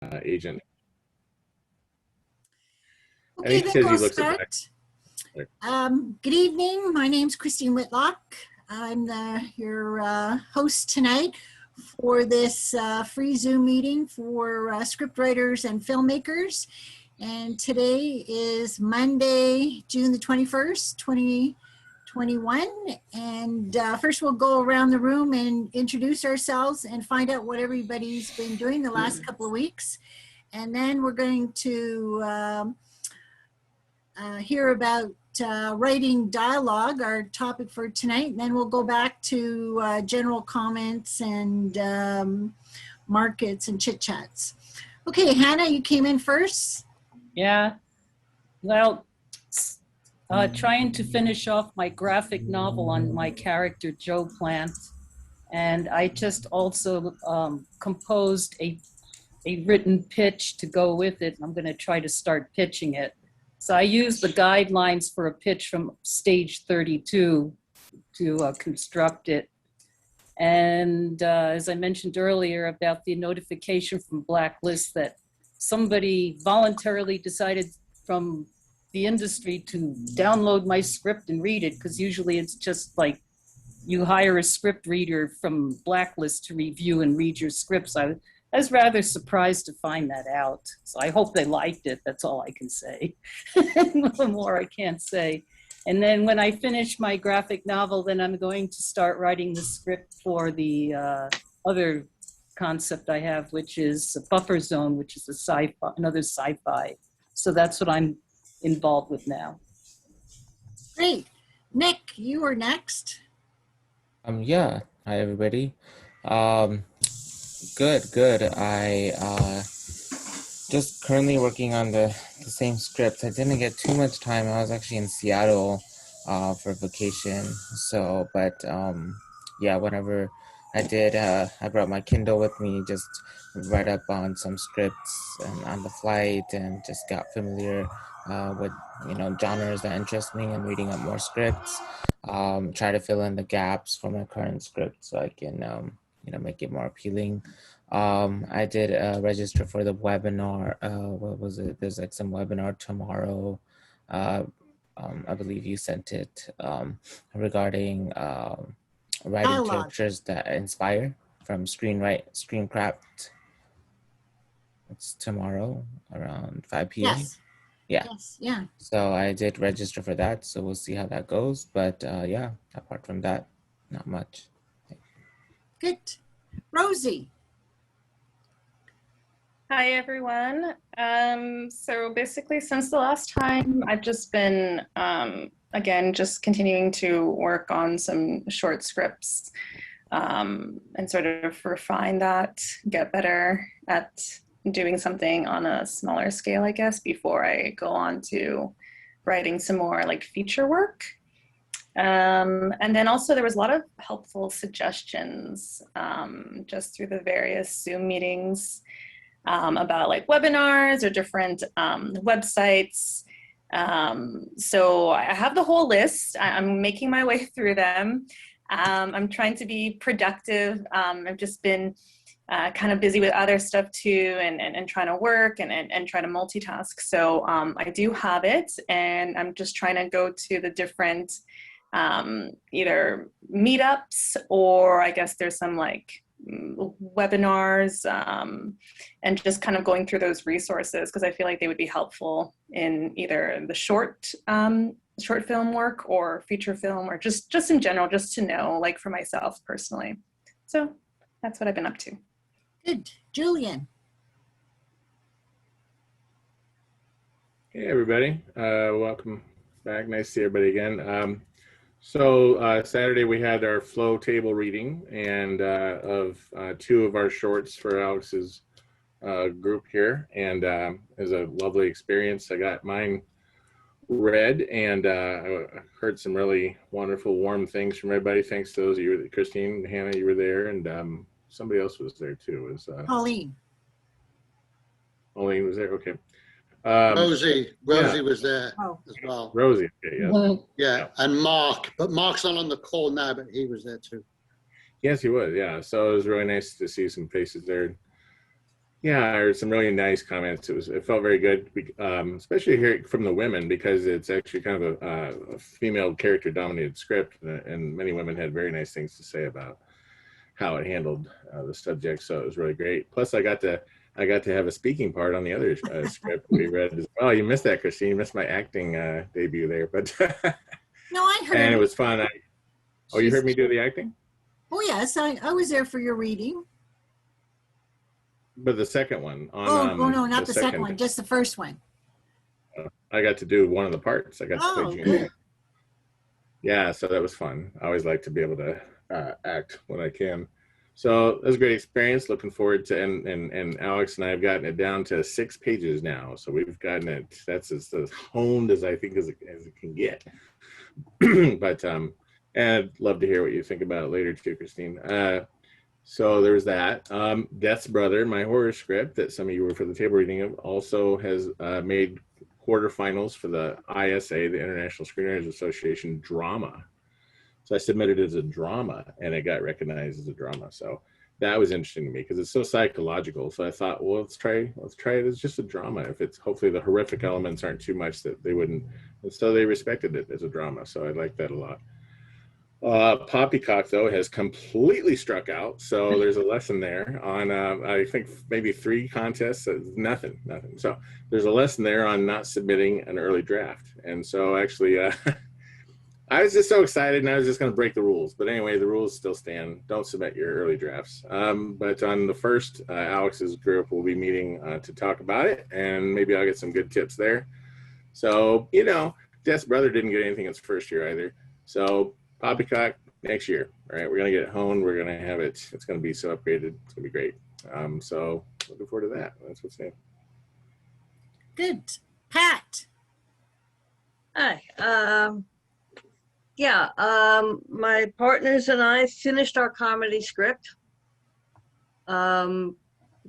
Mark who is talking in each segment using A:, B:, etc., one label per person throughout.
A: agent.
B: Okay, then we'll start. Good evening. My name's Christine Whitlock. I'm your host tonight for this free Zoom meeting for scriptwriters and filmmakers. And today is Monday, June the 21st, 2021. And first we'll go around the room and introduce ourselves and find out what everybody's been doing the last couple of weeks. And then we're going to hear about writing dialogue, our topic for tonight. And then we'll go back to general comments and markets and chit chats. Okay, Hannah, you came in first.
C: Yeah, well, trying to finish off my graphic novel on my character Joe Plant. And I just also composed a written pitch to go with it. I'm gonna try to start pitching it. So I used the guidelines for a pitch from stage 32 to construct it. And as I mentioned earlier about the notification from Blacklist that somebody voluntarily decided from the industry to download my script and read it, because usually it's just like you hire a script reader from Blacklist to review and read your scripts. I was rather surprised to find that out. So I hope they liked it. That's all I can say. No more I can't say. And then when I finish my graphic novel, then I'm going to start writing the script for the other concept I have, which is a Buffer Zone, which is a sci-fi, another sci-fi. So that's what I'm involved with now.
B: Great. Nick, you are next.
D: Yeah. Hi, everybody. Good. I just currently working on the same script. I didn't get too much time. I was actually in Seattle for vacation. So, but yeah, whenever I did, I brought my Kindle with me, just read up on some scripts and on the flight, and just got familiar with genres that interest me, and reading up more scripts. Try to fill in the gaps for my current script so I can make it more appealing. I did register for the webinar. What was it? There's like some webinar tomorrow. I believe you sent it regarding writing
B: Dialogue.
D: characters that inspire from Screencraft. It's tomorrow around 5 p.m.
B: Yes.
D: Yeah.
B: Yes. Yeah.
D: So I did register for that. So we'll see how that goes. But yeah, apart from that, not much.
B: Good. Rosie.
E: Hi, everyone. So basically, since the last time, I've just been, again, just continuing to work on some short scripts and sort of refine that, get better at doing something on a smaller scale, I guess, before I go on to writing some more like feature work. And then also there was a lot of helpful suggestions just through the various Zoom meetings about like webinars or different websites. So I have the whole list. I'm making my way through them. I'm trying to be productive. I've just been kind of busy with other stuff too, and trying to work and try to multitask. So I do have it, and I'm just trying to go to the different either meetups, or I guess there's some like webinars, and just kind of going through those resources, because I feel like they would be helpful in either the short film work or feature film, or just in general, just to know, like for myself personally. So that's what I've been up to.
B: Good. Julian.
A: Hey, everybody. Welcome back. Nice to see everybody again. So Saturday we had our flow table reading, and of two of our shorts for Alex's group here, and it was a lovely experience. I got mine read, and I heard some really wonderful, warm things from everybody. Thanks to those of you, Christine, Hannah, you were there, and somebody else was there too. It was
B: Pauline.
A: Pauline was there. Okay.
F: Rosie
A: yeah.
F: was there
B: Oh.
F: as well.
A: Rosie, okay, yeah.
F: Yeah, and Mark, but Mark's not on the call now, but he was there too.
A: Yes, he was, yeah. So it was really nice to see some faces there. Yeah, I heard some really nice comments. It felt very good, especially hearing from the women because it's actually kind of a female character dominated script, and many women had very nice things to say about how it handled the subject. So it was really great. Plus, I got to have a speaking part on the other script we read as well. You missed that, Christine. You missed my acting debut there, but
B: No, I heard.
A: and it was fun. Oh, you
B: She's-
A: heard me do the acting?
B: Oh, yes, I was there for your reading.
A: But the second one on
B: Oh, no, not the second one, just the first one.
A: I got to do one of the parts. I got to play Junior.
B: Good.
A: Yeah, so that was fun. I always like to be able to act when I can. So it was a great experience. Looking forward to and Alex and I have gotten it down to 6 pages now. So we've gotten it. That's as honed as I think as it can get. But and I'd love to hear what you think about it later too, Christine. So there's that. Death's Brother, my horror script that some of you were for the table reading of, also has made quarterfinals for the ISA, the International Screenwriters Association drama. So I submitted it as a drama and it got recognized as a drama. So that was interesting to me because it's so psychological. So I thought, well, let's try it as just a drama. If it's hopefully the horrific elements aren't too much that they wouldn't. And so they respected it as a drama. So I like that a lot. Poppycock though has completely struck out, so there's a lesson there on I think maybe 3 contests, nothing. So there's a lesson there on not submitting an early draft, and so actually I was just so excited and I was just going to break the rules, but anyway, the rules still stand. Don't submit your early drafts. But on the first, Alex's group will be meeting to talk about it, and maybe I'll get some good tips there. So Death's Brother didn't get anything its first year either, so Poppycock next year. All right, we're gonna get it honed. We're gonna have it. It's gonna be so upgraded. It's gonna be great. So looking forward to that. That's what's new.
B: Good. Pat.
G: Hi. My partners and I finished our comedy script. It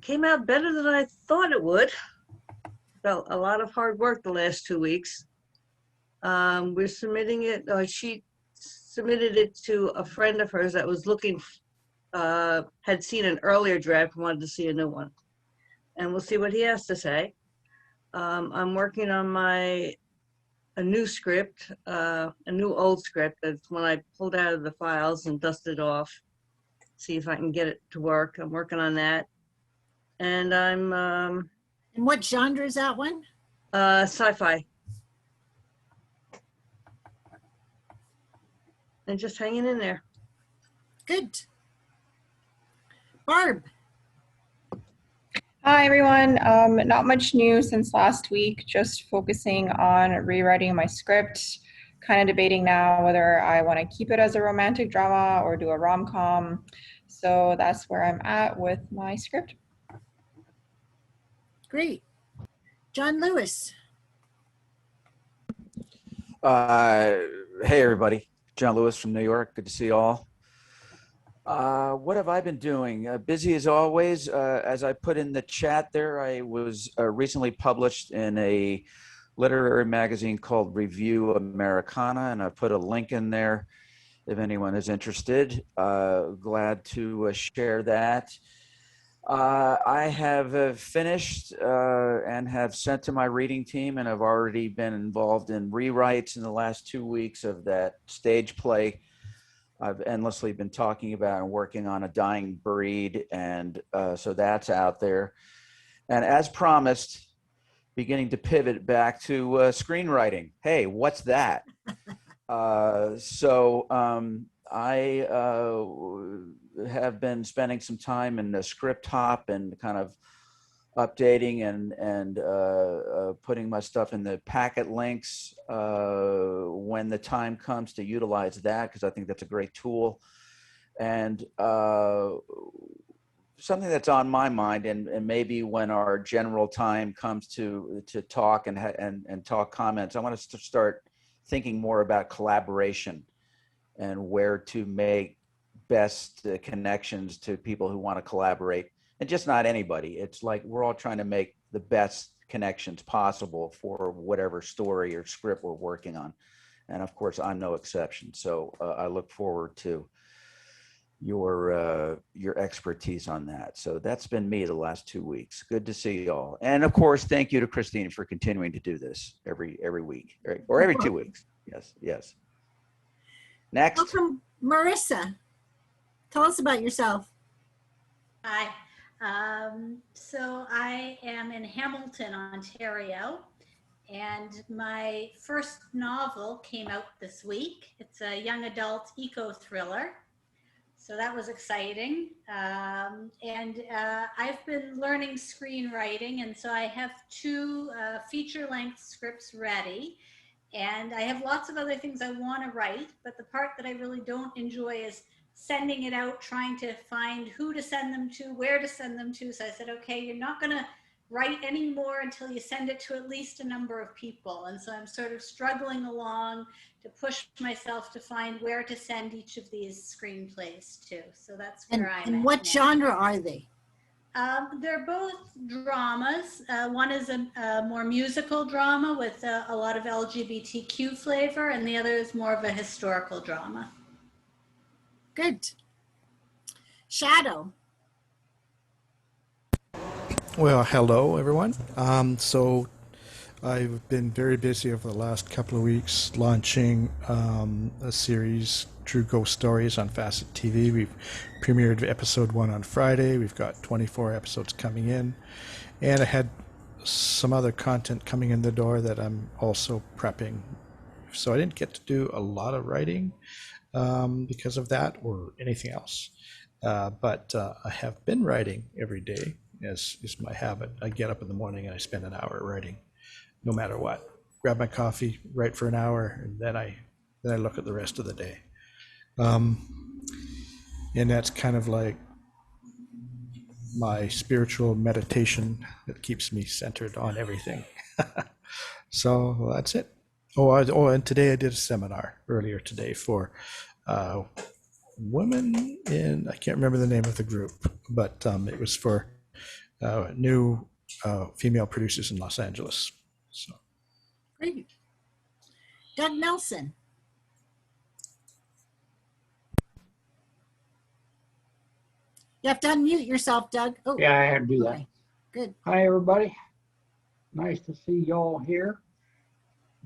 G: came out better than I thought it would. Felt a lot of hard work the last 2 weeks. We're submitting it. She submitted it to a friend of hers that was looking, had seen an earlier draft, wanted to see a new one. And we'll see what he has to say. I'm working on a new script, a new old script. That's when I pulled out of the files and dusted off, see if I can get it to work. I'm working on that. And I'm...
B: And what genre is that one?
G: Sci-fi. And just hanging in there.
B: Good. Barb.
H: Hi, everyone. Not much new since last week, just focusing on rewriting my script, kind of debating now whether I want to keep it as a romantic drama or do a rom-com. So that's where I'm at with my script.
B: Great. John Lewis.
I: Hey, everybody. John Lewis from New York. Good to see you all. What have I been doing? Busy as always. As I put in the chat there, I was recently published in a literary magazine called Review Americana, and I put a link in there if anyone is interested. Glad to share that. I have finished and have sent to my reading team, and I've already been involved in rewrites in the last 2 weeks of that stage play I've endlessly been talking about and working on, A Dying Breed, and so that's out there. And as promised, beginning to pivot back to screenwriting. Hey, what's that? I have been spending some time in the script hop and kind of updating and putting my stuff in the packet links when the time comes to utilize that, because I think that's a great tool. And something that's on my mind, and maybe when our general time comes to talk and talk comments, I want to start thinking more about collaboration and where to make best connections to people who want to collaborate, and just not anybody. It's like we're all trying to make the best connections possible for whatever story or script we're working on. And of course, I'm no exception. So I look forward to your expertise on that. So that's been me the last 2 weeks. Good to see you all. And of course, thank you to Christine for continuing to do this every week or every 2 weeks. Yes, yes. Next.
B: Welcome, Marissa. Tell us about yourself.
J: Hi. So I am in Hamilton, Ontario, and my first novel came out this week. It's a young adult eco-thriller. So that was exciting. I've been learning screenwriting, and so I have 2 feature-length scripts ready. And I have lots of other things I want to write, but the part that I really don't enjoy is sending it out, trying to find who to send them to, where to send them to. So I said, okay, you're not going to write anymore until you send it to at least a number of people. And so I'm sort of struggling along to push myself to find where to send each of these screenplays to. So that's where I'm at.
B: And what genre are they?
J: They're both dramas. One is a more musical drama with a lot of LGBTQ flavor, and the other is more of a historical drama.
B: Good. Shadow.
K: Well, hello, everyone. So I've been very busy over the last couple of weeks launching a series, True Ghost Stories, on Facet TV. We've premiered episode 1 on Friday. We've got 24 episodes coming in. And I had some other content coming in the door that I'm also prepping. So I didn't get to do a lot of writing because of that or anything else. But I have been writing every day, as is my habit. I get up in the morning and I spend an hour writing, no matter what. Grab my coffee, write for an hour, and then I look at the rest of the day. And that's kind of like my spiritual meditation that keeps me centered on everything. So well, that's it. And today I did a seminar earlier today for women in, I can't remember the name of the group, but it was for new female producers in Los Angeles. So.
B: Great. Doug Nelson. You have to unmute yourself, Doug. Oh,
L: yeah, I had to do that.
B: Okay. Good.
L: Hi, everybody. Nice to see y'all here.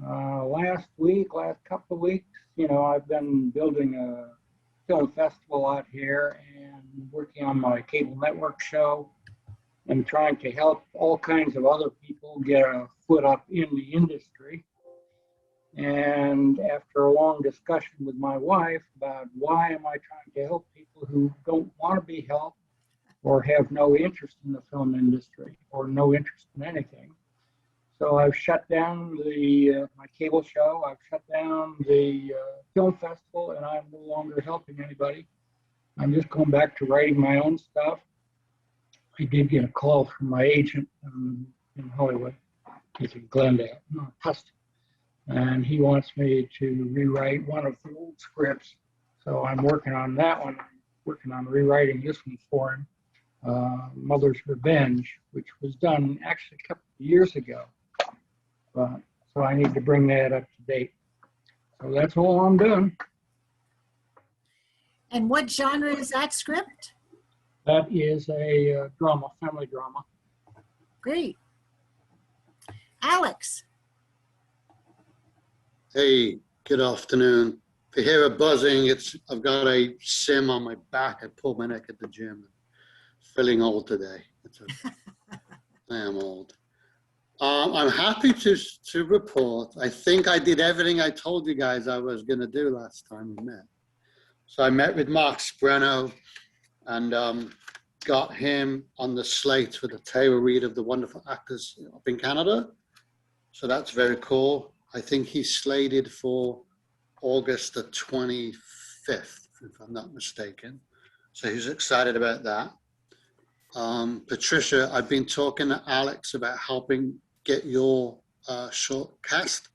L: Last couple of weeks, I've been building a film festival out here and working on my cable network show and trying to help all kinds of other people get a foot up in the industry. And after a long discussion with my wife about why am I trying to help people who don't want to be helped or have no interest in the film industry or no interest in anything. So I've shut down my cable show, I've shut down the film festival, and I'm no longer helping anybody. I'm just going back to writing my own stuff. I did get a call from my agent in Hollywood. He's in Glendale, not Custom. And he wants me to rewrite one of the old scripts. So I'm working on that one. I'm working on rewriting this one for him, Mother's Revenge, which was done actually a couple of years ago. So I need to bring that up to date. So that's all I'm doing.
B: And what genre is that script?
L: That is a drama, family drama.
B: Great. Alex.
F: Hey, good afternoon. If you hear a buzzing, I've got a sim on my back. I pulled my neck at the gym. Feeling old today. I am old. I'm happy to report. I think I did everything I told you guys I was going to do last time we met. So I met with Mark Spreno and got him on the slate for the table read of the wonderful actors up in Canada. So that's very cool. I think he's slated for August the 25th, if I'm not mistaken. So he's excited about that. Patricia, I've been talking to Alex about helping get your short cast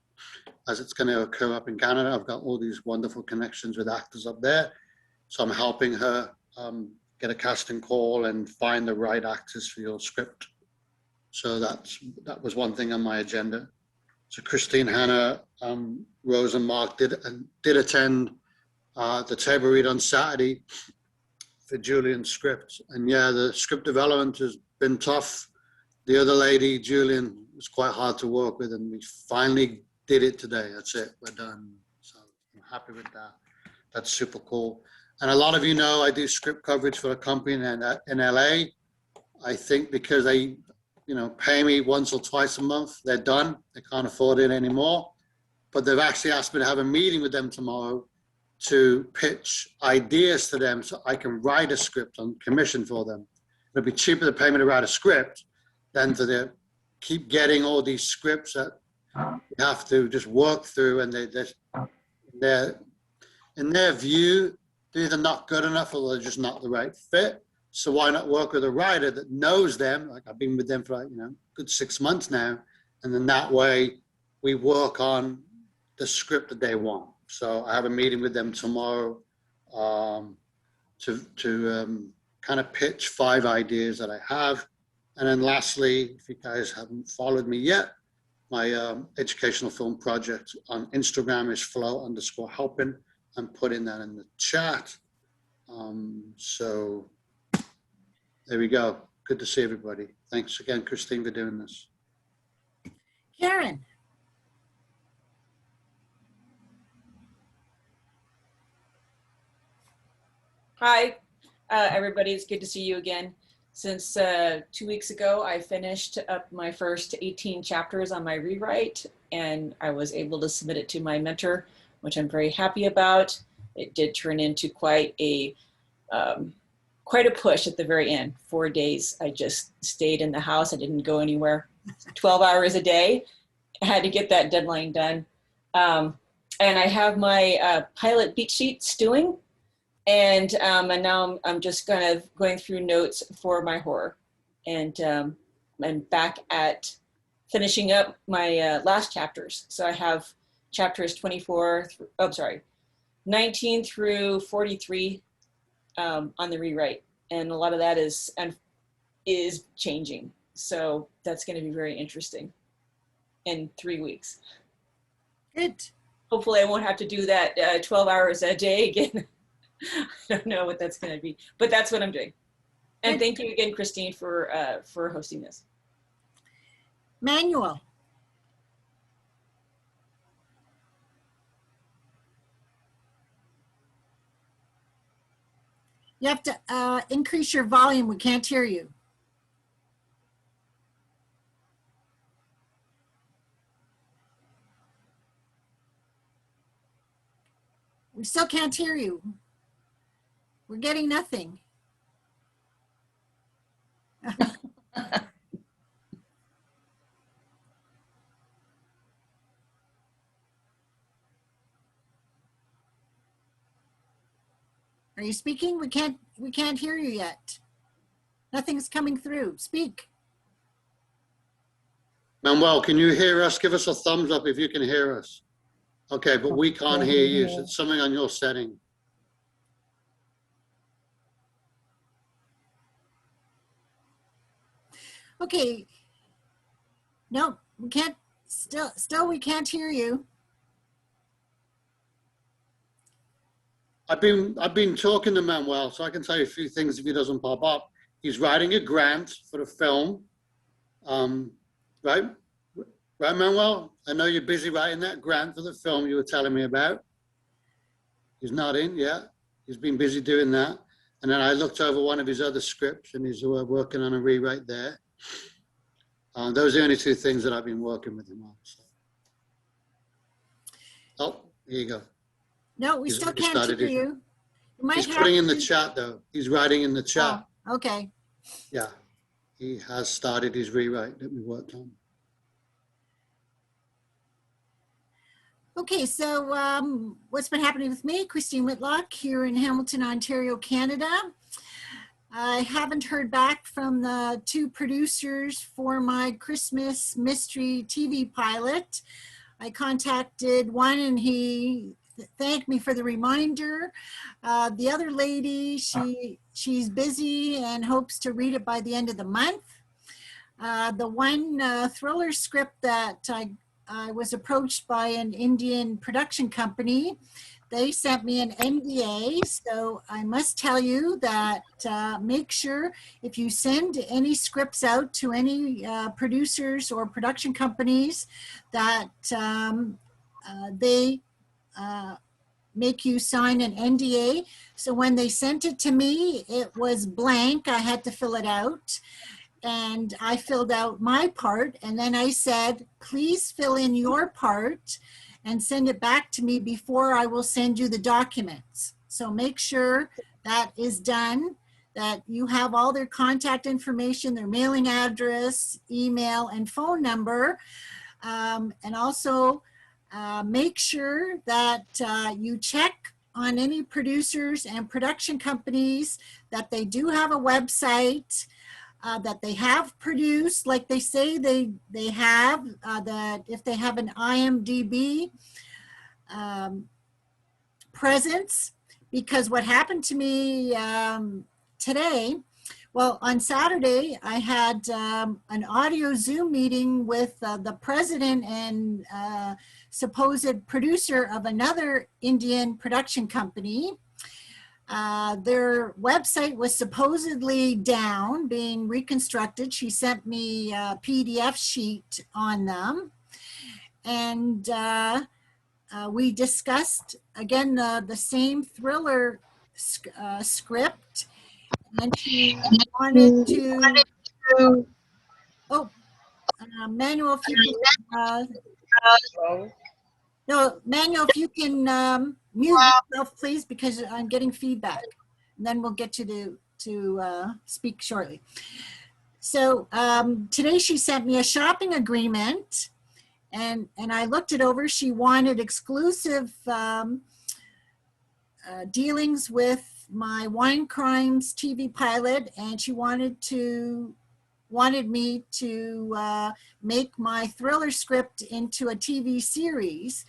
F: as it's going to occur up in Canada. I've got all these wonderful connections with actors up there. So I'm helping her get a casting call and find the right actors for your script. So that was one thing on my agenda. So Christine, Hannah, Rose and Mark did attend the table read on Saturday. for Julian's script. And yeah, the script development has been tough. The other lady, Julian, was quite hard to work with, and we finally did it today. That's it, we're done. So I'm happy with that. That's super cool. And a lot of you know I do script coverage for a company in LA. I think because they, pay me once or twice a month, they're done. They can't afford it anymore. But they've actually asked me to have a meeting with them tomorrow to pitch ideas to them so I can write a script on commission for them. It'll be cheaper to pay me to write a script than to keep getting all these scripts that you have to just work through, and they're in their view, they're either not good enough or they're just not the right fit. So why not work with a writer that knows them? Like I've been with them for good 6 months now, and then that way we work on the script that they want. So I have a meeting with them tomorrow to kind of pitch 5 ideas that I have. And then lastly, if you guys haven't followed me yet, my educational film project on Instagram is flow_helping. I'm putting that in the chat. So there we go. Good to see everybody. Thanks again, Christine, for doing this.
B: Karen.
M: Hi, everybody. It's good to see you again. Since 2 weeks ago, I finished up my first 18 chapters on my rewrite, and I was able to submit it to my mentor, which I'm very happy about. It did turn into quite a push at the very end. 4 days, I just stayed in the house. I didn't go anywhere. 12 hours a day. I had to get that deadline done. And I have my pilot beat sheet stewing. And now I'm just going through notes for my horror. And I'm back at finishing up my last chapters. So I have chapters 19 through 43 on the rewrite. And a lot of that is changing. So that's going to be very interesting in 3 weeks.
B: Good. Hopefully
M: I won't have to do that 12 hours a day again. I don't know what that's going to be, but that's what I'm doing. And thank you again, Christine, for hosting this.
B: Manuel. You have to increase your volume. We can't hear you. We still can't hear you. We're getting nothing. Are you speaking? We can't hear you yet. Nothing's coming through. Speak.
F: Manuel, can you hear us? Give us a thumbs up if you can hear us. Okay, but we can't hear you. So it's something on your setting.
B: Okay. No, we can't. Still, we can't hear you.
F: I've been talking to Manuel, so I can tell you a few things if he doesn't pop up. He's writing a grant for the film, right? Right, Manuel? I know you're busy writing that grant for the film you were telling me about. He's not in yet. He's been busy doing that. And then I looked over one of his other scripts, and he's working on a rewrite there. Those are the only 2 things that I've been working with him on. So. Oh, here you go.
B: No, we still can't hear you.
F: He's putting in the chat, though. He's writing in the chat.
B: Oh, okay.
F: Yeah, he has started his rewrite that we worked on.
B: Okay, so what's been happening with me? Christine Whitlock here in Hamilton, Ontario, Canada. I haven't heard back from the 2 producers for my Christmas mystery TV pilot. I contacted one and he thanked me for the reminder. The other lady, she's busy and hopes to read it by the end of the month. The one thriller script that I was approached by an Indian production company. they sent me an NDA. So I must tell you that make sure if you send any scripts out to any producers or production companies that they make you sign an NDA. So when they sent it to me, it was blank. I had to fill it out. And I filled out my part. And then I said, please fill in your part and send it back to me before I will send you the documents. So make sure that is done, that you have all their contact information, their mailing address, email, and phone number. And also make sure that you check on any producers and production companies that they do have a website, that they have produced, like they say they have, that if they have an IMDb presence. Because what happened to me today, well, on Saturday, I had an audio Zoom meeting with the president and supposed producer of another Indian production company. Their website was supposedly down, being reconstructed. She sent me a PDF sheet on them. And we discussed, again, the same thriller script. And she wanted to, Manuel, if you can, no, Manuel, if you can mute yourself, please, because I'm getting feedback. And then we'll get you to speak shortly. So today she sent me a shopping agreement, and I looked it over. She wanted exclusive dealings with my Wine Crimes TV pilot, and she wanted me to make my thriller script into a TV series.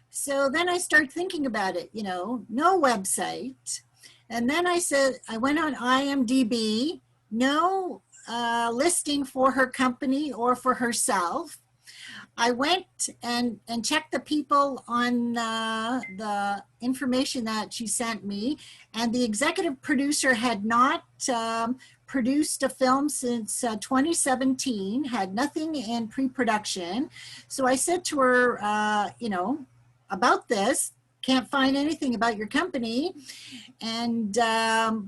B: So then I started thinking about it, you know, no website. And then I said, I went on IMDb, no listing for her company or for herself. I went and checked the people on the information that she sent me, and the executive producer had not produced a film since 2017, had nothing in pre-production. So I said to her, you know, about this, can't find anything about your company, and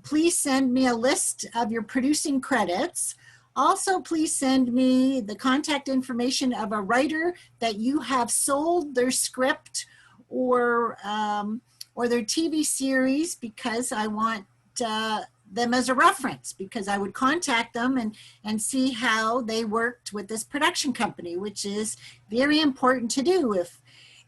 B: please send me a list of your producing credits. Also, please send me the contact information of a writer that you have sold their script or their TV series, because I want them as a reference, because I would contact them and see how they worked with this production company, which is very important to do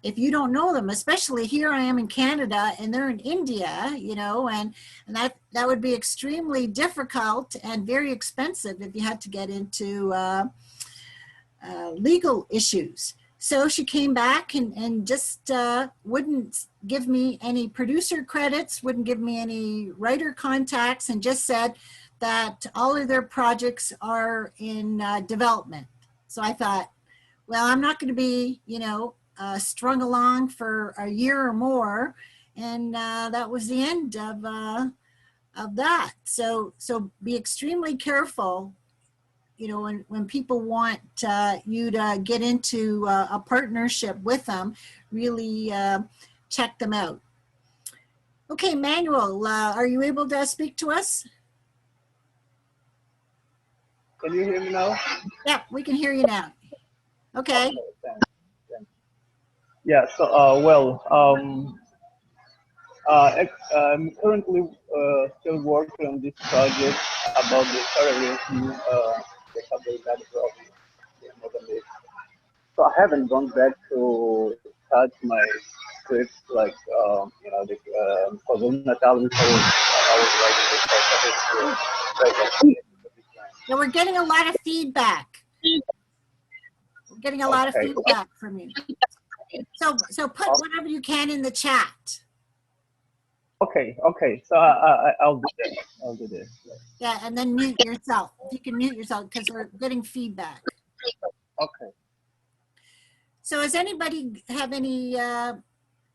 B: if you don't know them, especially here I am in Canada and they're in India, you know, and that would be extremely difficult and very expensive if you had to get into legal issues. So she came back and just wouldn't give me any producer credits, wouldn't give me any writer contacts, and just said that all of their projects are in development. So I thought, well, I'm not going to be, you know, strung along for a year or more, and that was the end of that. So be extremely careful, you know, when people want you to get into a partnership with them, really check them out. Okay, Manuel, are you able to speak to us?
N: Can you hear me now?
B: Yeah, we can hear you now. Okay.
N: Yeah, so, I'm currently still working on this project about the terrorism, the subject matter of Mozambique. So I haven't gone back to touch my scripts, like, you know, the KwaZulu-Natal, I was writing this.
B: Yeah, we're getting a lot of feedback. We're getting a lot of feedback from you. So put whatever you can in the chat.
N: Okay. So I'll do that. I'll do this.
B: Yeah, and then mute yourself. You can mute yourself because we're getting feedback.
N: Okay.
B: So does anybody have any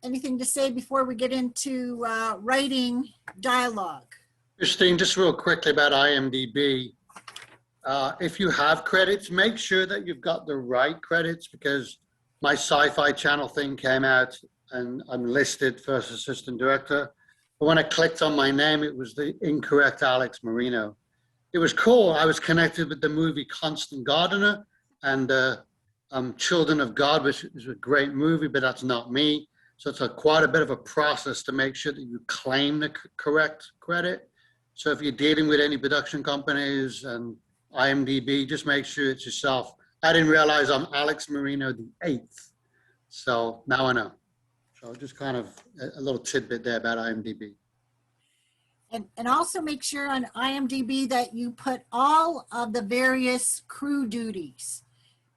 B: anything to say before we get into writing dialogue?
F: Christine, just real quickly about IMDb. If you have credits, make sure that you've got the right credits, because my sci-fi channel thing came out and I'm listed first assistant director. But when I clicked on my name, it was the incorrect Alex Marino. It was cool. I was connected with the movie Constant Gardener and Children of God, which is a great movie, but that's not me. So it's quite a bit of a process to make sure that you claim the correct credit. So if you're dealing with any production companies and IMDb, just make sure it's yourself. I didn't realize I'm Alex Marino the 8th. So now I know. So just kind of a little tidbit there about IMDb.
B: And also make sure on IMDb that you put all of the various crew duties,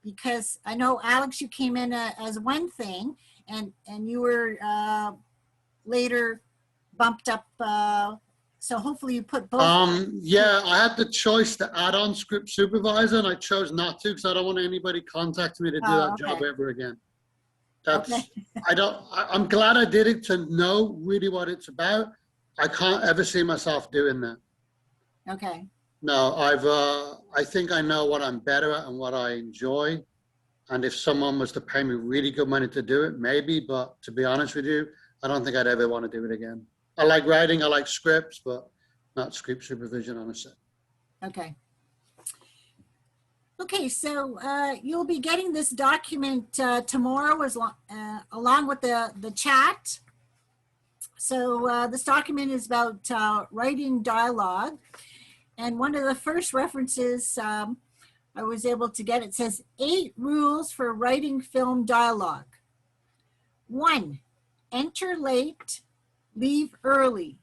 B: because I know, Alex, you came in as one thing, and you were later bumped up. So hopefully you put both.
F: Yeah, I had the choice to add on script supervisor, and I chose not to because I don't want anybody contacting me to do that job ever again. That's I'm glad I did it to know really what it's about. I can't ever see myself doing that.
B: Okay.
F: No, I think I know what I'm better at and what I enjoy. And if someone was to pay me really good money to do it, maybe, but to be honest with you, I don't think I'd ever want to do it again. I like writing, I like scripts, but not script supervision on a set.
B: Okay. Okay, so you'll be getting this document tomorrow along with the chat. So this document is about writing dialogue. And one of the first references I was able to get, it says 8 rules for writing film dialogue. 1, enter late, leave early.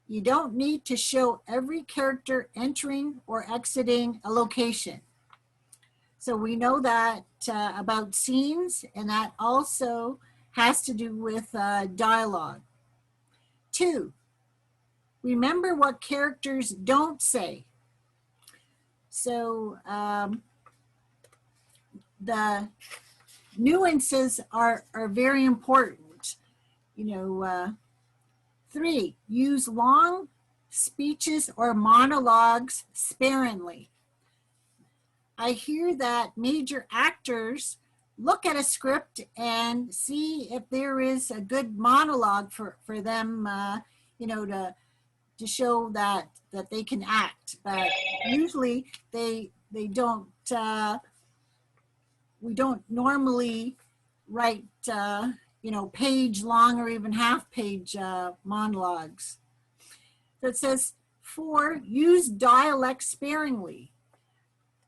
B: You don't need to show every character entering or exiting a location. So we know that about scenes, and that also has to do with dialogue. 2, remember what characters don't say. So the nuances are very important. You know, 3, use long speeches or monologues sparingly. I hear that major actors look at a script and see if there is a good monologue for them, you know, to show that they can act. But usually they don't. We don't normally write, you know, page long or even half page monologues. So it says 4, use dialect sparingly.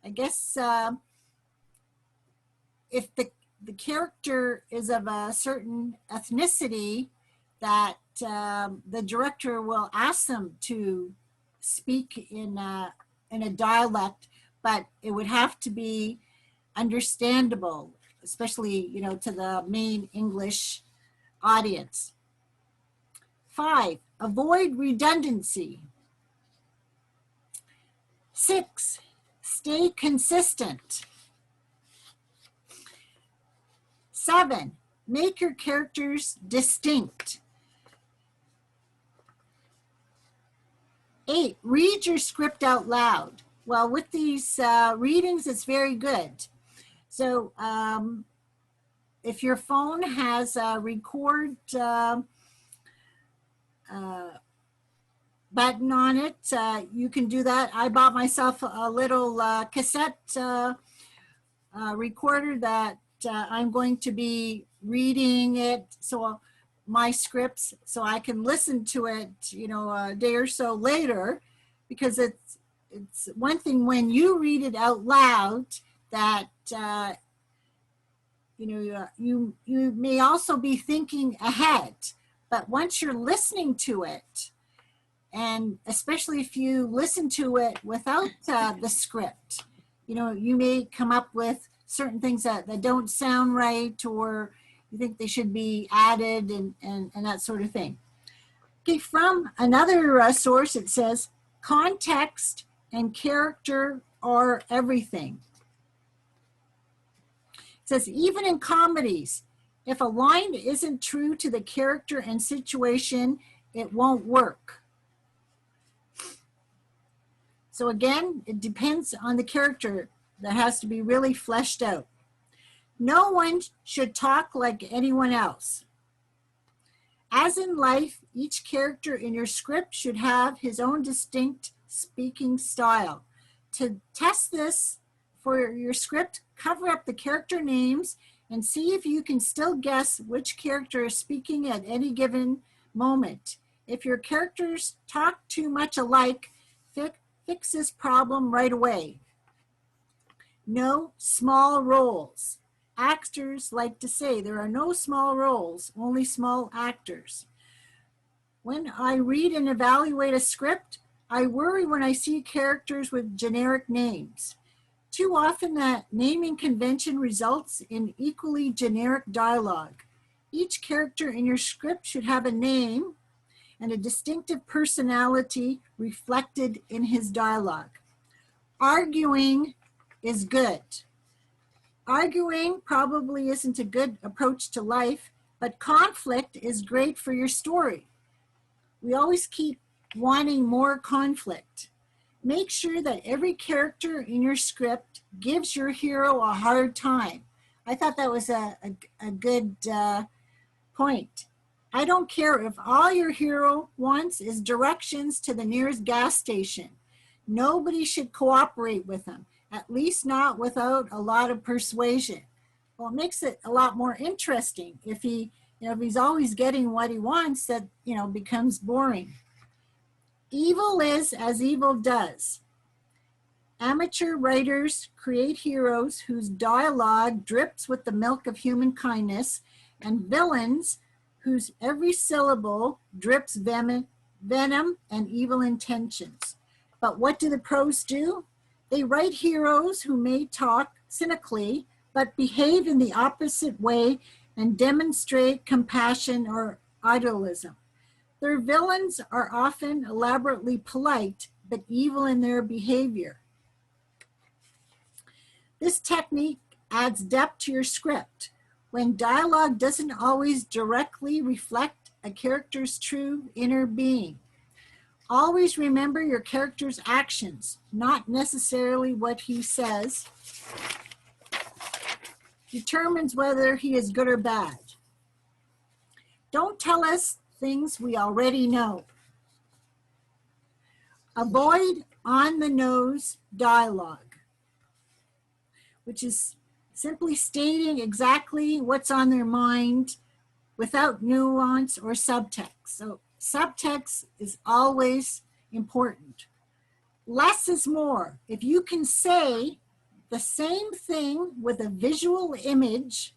B: I guess if the character is of a certain ethnicity, that the director will ask them to speak in a dialect, but it would have to be understandable, especially, you know, to the main English audience. 5, avoid redundancy. 6, stay consistent. 7, make your characters distinct. 8, read your script out loud. Well, with these readings, it's very good. So if your phone has a record button on it, you can do that. I bought myself a little cassette recorder that I'm going to be reading it, so my scripts, so I can listen to it, you know, a day or so later, because it's one thing when you read it out loud that you know, you may also be thinking ahead, but once you're listening to it, and especially if you listen to it without the script, you know, you may come up with certain things that don't sound right, or you think they should be added, and that sort of thing. Okay, from another source, it says, context and character are everything. It says, even in comedies, If a line isn't true to the character and situation, it won't work. So again, it depends on the character. That has to be really fleshed out. No one should talk like anyone else. As in life, each character in your script should have his own distinct speaking style. To test this for your script, cover up the character names and see if you can still guess which character is speaking at any given moment. If your characters talk too much alike, fix this problem right away. No small roles. Actors like to say there are no small roles, only small actors. When I read and evaluate a script, I worry when I see characters with generic names. Too often that naming convention results in equally generic dialogue. Each character in your script should have a name and a distinctive personality reflected in his dialogue. Arguing is good. Arguing probably isn't a good approach to life, but conflict is great for your story. We always keep wanting more conflict. Make sure that every character in your script gives your hero a hard time. I thought that was a good point. I don't care if all your hero wants is directions to the nearest gas station. Nobody should cooperate with him, at least not without a lot of persuasion. Well, it makes it a lot more interesting. If if he's always getting what he wants, that, becomes boring. Evil is as evil does. Amateur writers create heroes whose dialogue drips with the milk of human kindness, and villains whose every syllable drips venom and evil intentions. But what do the pros do? They write heroes who may talk cynically, but behave in the opposite way and demonstrate compassion or idealism. Their villains are often elaborately polite, but evil in their behavior. This technique adds depth to your script. When dialogue doesn't always directly reflect a character's true inner being. Always remember your character's actions, not necessarily what he says, determines whether he is good or bad. Don't tell us things we already know. Avoid on-the-nose dialogue, which is simply stating exactly what's on their mind without nuance or subtext. So subtext is always important. Less is more. If you can say the same thing with a visual image,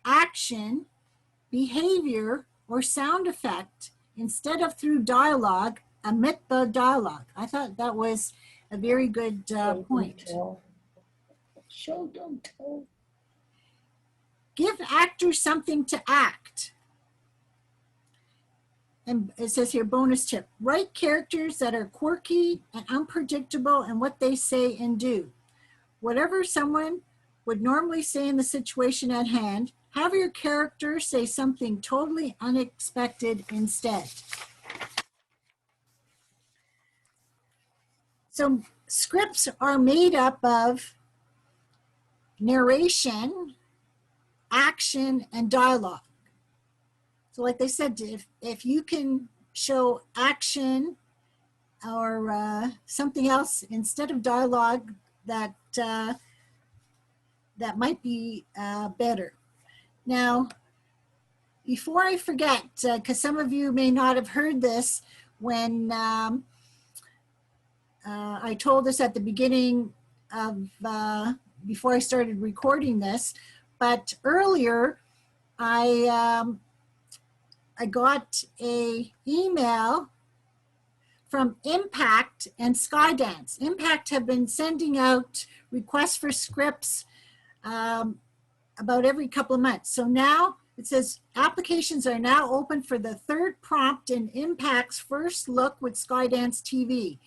B: action, behavior, or sound effect, instead of through dialogue, omit the dialogue. I thought that was a very good point.
J: Show, don't tell.
B: Give actors something to act. And it says here, bonus tip, write characters that are quirky and unpredictable in what they say and do. Whatever someone would normally say in the situation at hand, have your character say something totally unexpected instead. So scripts are made up of narration, action, and dialogue. So like they said, if you can show action or something else instead of dialogue, that might be better. Now, before I forget, because some of you may not have heard this when I told this at the beginning of, before I started recording this, but earlier I got an email from Impact and Skydance. Impact have been sending out requests for scripts about every couple of months. So now it says applications are now open for the third prompt in Impact's first look with Skydance TV.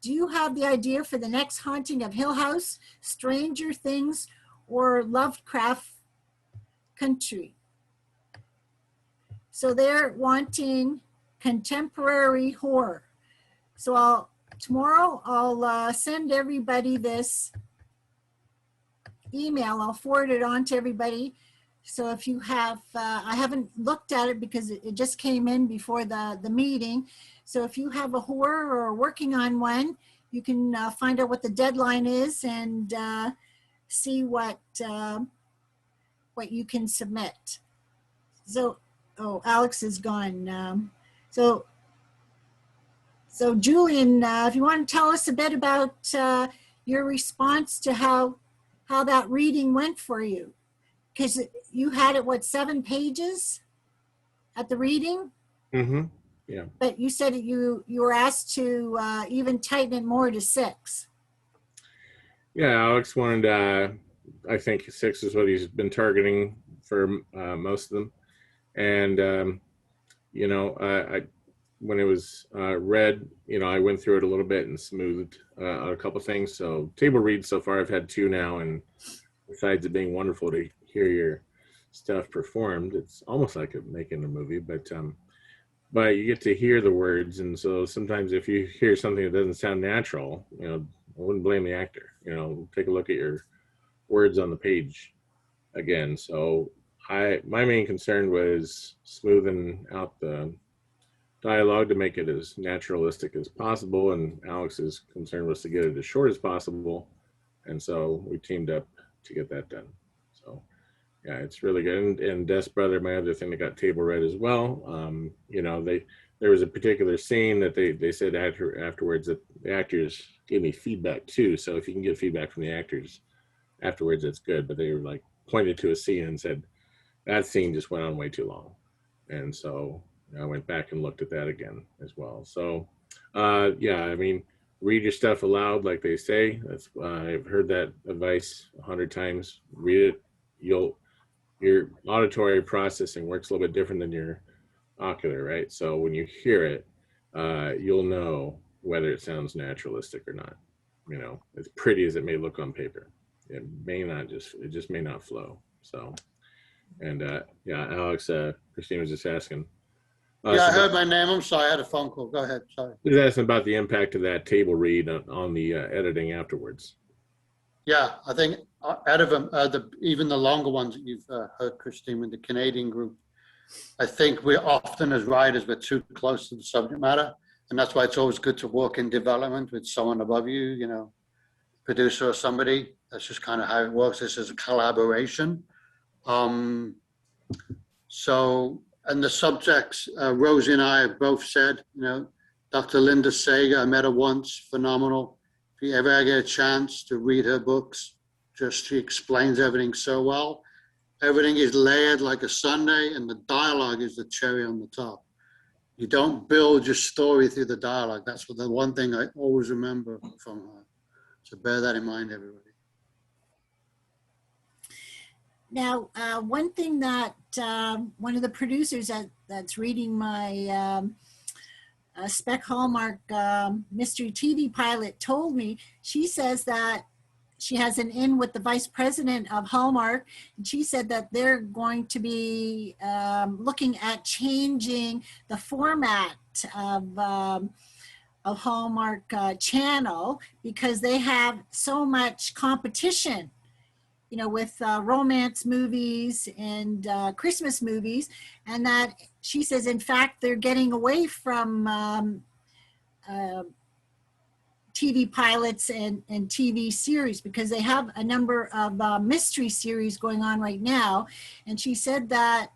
B: Do you have the idea for the next haunting of Hill House, Stranger Things, or Lovecraft Country? So they're wanting contemporary horror. So tomorrow I'll send everybody this email. I'll forward it on to everybody. So if you have, I haven't looked at it because it just came in before the meeting. So if you have a horror or are working on one, you can find out what the deadline is and see what you can submit. So, oh, Alex is gone. So Julian, if you want to tell us a bit about your response to how that reading went for you. Because you had it, what, 7 pages at the reading?
A: Mm-hmm. Yeah.
B: But you said you were asked to even tighten it more to 6.
A: Yeah, Alex wanted, I think 6 is what he's been targeting for most of them. And, you know, when it was read, you know, I went through it a little bit and smoothed a couple things. So table reads so far, I've had 2 now, and besides it being wonderful to hear your stuff performed, it's almost like making a movie, but you get to hear the words. And so sometimes if you hear something that doesn't sound natural, you know, I wouldn't blame the actor. You know, take a look at your words on the page again. So my main concern was smoothing out the dialogue to make it as naturalistic as possible, and Alex's concern was to get it as short as possible, and so we teamed up to get that done. So yeah, it's really good. And Des Brother, my other thing that got table read as well, you know, there was a particular scene that they said afterwards that the actors gave me feedback too. So if you can get feedback from the actors afterwards, that's good. But they were like pointed to a scene and said that scene just went on way too long, and so I went back and looked at that again as well. So yeah, I mean, read your stuff aloud, like they say. That's I've heard that advice 100 times. Read it. Your auditory processing works a little bit different than your ocular, right? So when you hear it, you'll know whether it sounds naturalistic or not. You know, as pretty as it may look on paper, it just may not flow. So, and yeah, Alex, Christine was just asking.
F: Yeah, I heard my name. I'm sorry, I had a phone call. Go ahead. Sorry.
A: He was asking about the impact of that table read on the editing afterwards.
F: Yeah, I think out of them, even the longer ones that you've heard, Christine, with the Canadian group, I think we're often as writers, we're too close to the subject matter. And that's why it's always good to work in development with someone above you, you know, producer or somebody. That's just kind of how it works. This is a collaboration. So, and the subjects, Rosie and I have both said, you know, Dr. Linda Sager, I met her once, phenomenal. If you ever get a chance to read her books, she explains everything so well. Everything is layered like a sundae, and the dialogue is the cherry on the top. You don't build your story through the dialogue. That's the one thing I always remember from her. So bear that in mind, everybody.
B: Now, one thing that one of the producers that's reading my Spec Hallmark mystery TV pilot told me, she says that she has an in with the vice president of Hallmark, and she said that they're going to be looking at changing the format of Hallmark channel because they have so much competition, you know, with romance movies and Christmas movies, and that she says, in fact, they're getting away from TV pilots and TV series because they have a number of mystery series going on right now. And she said that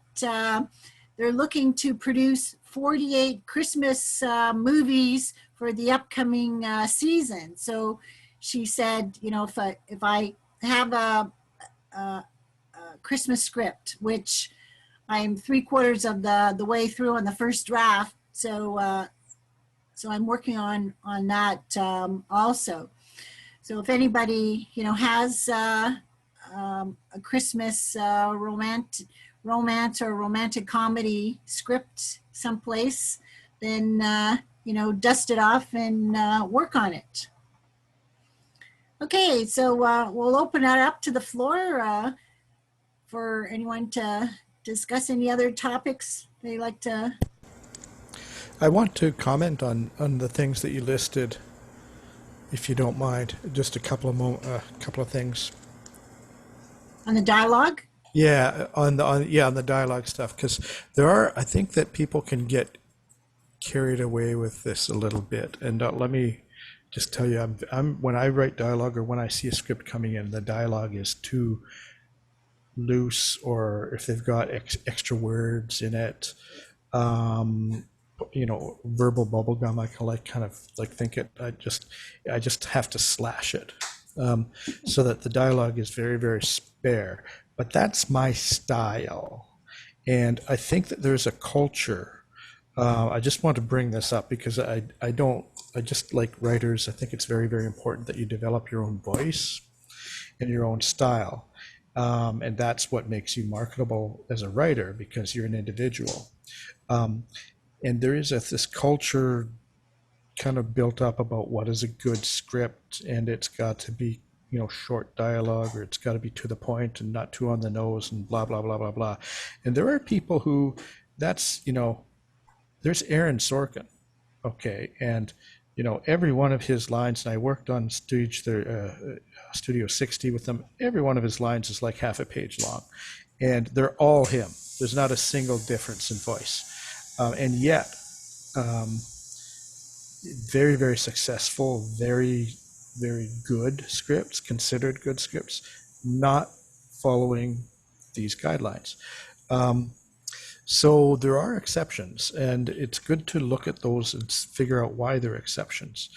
B: they're looking to produce 48 Christmas movies for the upcoming season. So she said, you know, if I have a Christmas script, which I'm 3/4 of the way through on the first draft, so I'm working on that also. So if anybody, you know, has a Christmas romance or romantic comedy script someplace, then you know, dust it off and work on it. Okay, so we'll open that up to the floor for anyone to discuss any other topics they like to?
K: I want to comment on the things that you listed, if you don't mind. Just a couple of things.
B: On the dialogue?
K: Yeah, on the dialogue stuff, because I think that people can get carried away with this a little bit. And let me just tell you, when I write dialogue or when I see a script coming in, the dialogue is too loose, or if they've got extra words in it, verbal bubblegum, I kind of think it. I just have to slash it, so that the dialogue is very, very spare. But that's my style, and I think that there's a culture. I just want to bring this up because I just like writers, I think it's very, very important that you develop your own voice and your own style. And that's what makes you marketable as a writer, because you're an individual. And there is this culture kind of built up about what is a good script, and it's got to be, short dialogue, or it's got to be to the point and not too on the nose and blah, blah, blah, blah, blah. And there are people who there's Aaron Sorkin, okay, and every one of his lines, and I worked on Studio 60 with them. Every one of his lines is like half a page long, and they're all him. There's not a single difference in voice, and yet very, very successful, very, very good scripts, considered good scripts, not following these guidelines. So there are exceptions, and it's good to look at those and figure out why they're exceptions.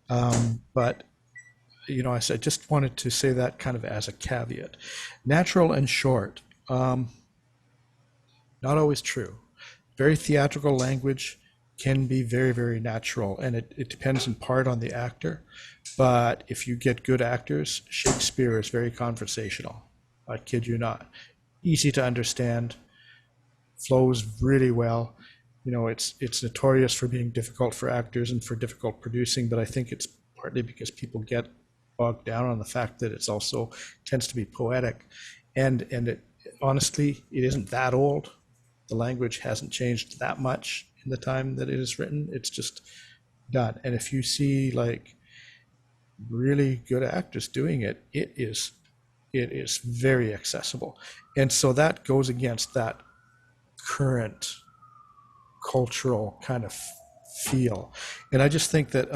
K: But I just wanted to say that kind of as a caveat. Natural and short, not always true. Very theatrical language can be very, very natural, and it depends in part on the actor. But if you get good actors, Shakespeare is very conversational. I kid you not. Easy to understand. Flows really well. It's notorious for being difficult for actors and for difficult producing, but I think it's partly because people get bogged down on the fact that it's also tends to be poetic, and honestly, it isn't that old. The language hasn't changed that much in the time that it is written. It's just done. And if you see really good actors doing it, it is very accessible, and so that goes against that current cultural kind of feel. And I just think that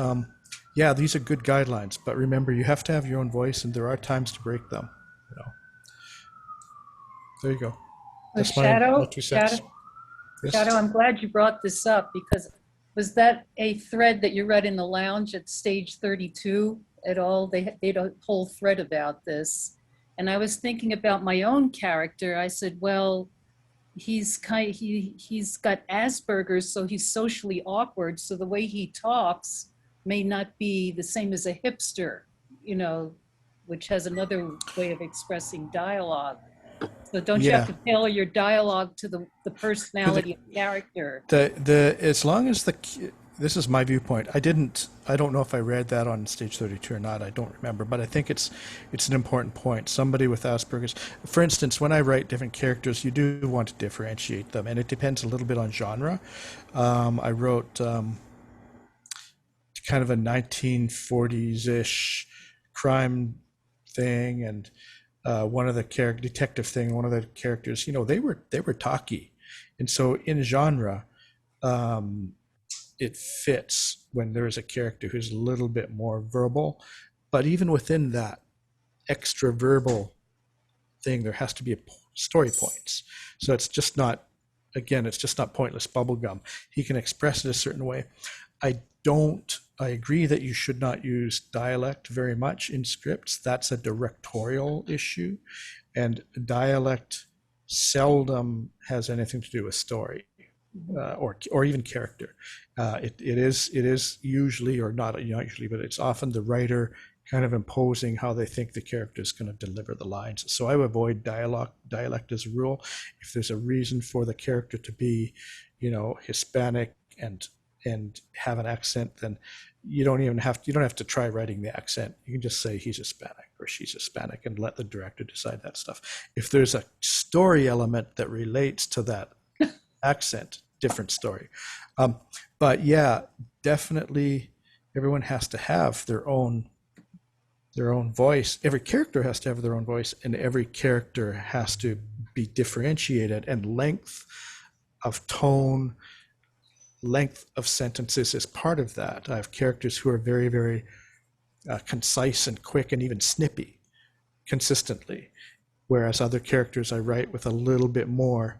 K: these are good guidelines, but remember, you have to have your own voice, and there are times to break them. There you go. That's my 2 cents. Yes.
C: Shadow, I'm glad you brought this up, because was that a thread that you read in the lounge at stage 32 at all? They had a whole thread about this, and I was thinking about my own character. I said, well, he's got Asperger's, so he's socially awkward. So the way he talks may not be the same as a hipster, which has another way of expressing dialogue. So don't you have to tailor your dialogue to the personality of the character?
K: As long as this is my viewpoint. I don't know if I read that on stage 32 or not. I don't remember, but I think it's an important point. Somebody with Asperger's, for instance, when I write different characters, you do want to differentiate them, and it depends a little bit on genre. I wrote kind of a 1940s-ish crime thing, and one of the detective thing. One of the characters, they were talky, and so in genre, it fits when there is a character who's a little bit more verbal. But even within that extra verbal thing, there has to be story points. So it's just not pointless bubblegum. He can express it a certain way. I agree that you should not use dialect very much in scripts. That's a directorial issue, and dialect seldom has anything to do with story. Or even character. It is usually, or not usually, but it's often the writer kind of imposing how they think the character is going to deliver the lines. So I would avoid dialect as a rule. If there's a reason for the character to be, Hispanic and have an accent, then you don't have to try writing the accent. You can just say he's Hispanic or she's Hispanic and let the director decide that stuff. If there's a story element that relates to that accent, different story. But yeah, definitely everyone has to have their own voice. Every character has to have their own voice, and every character has to be differentiated, and length of tone, length of sentences is part of that. I have characters who are very, very concise and quick and even snippy consistently, whereas other characters I write with a little bit more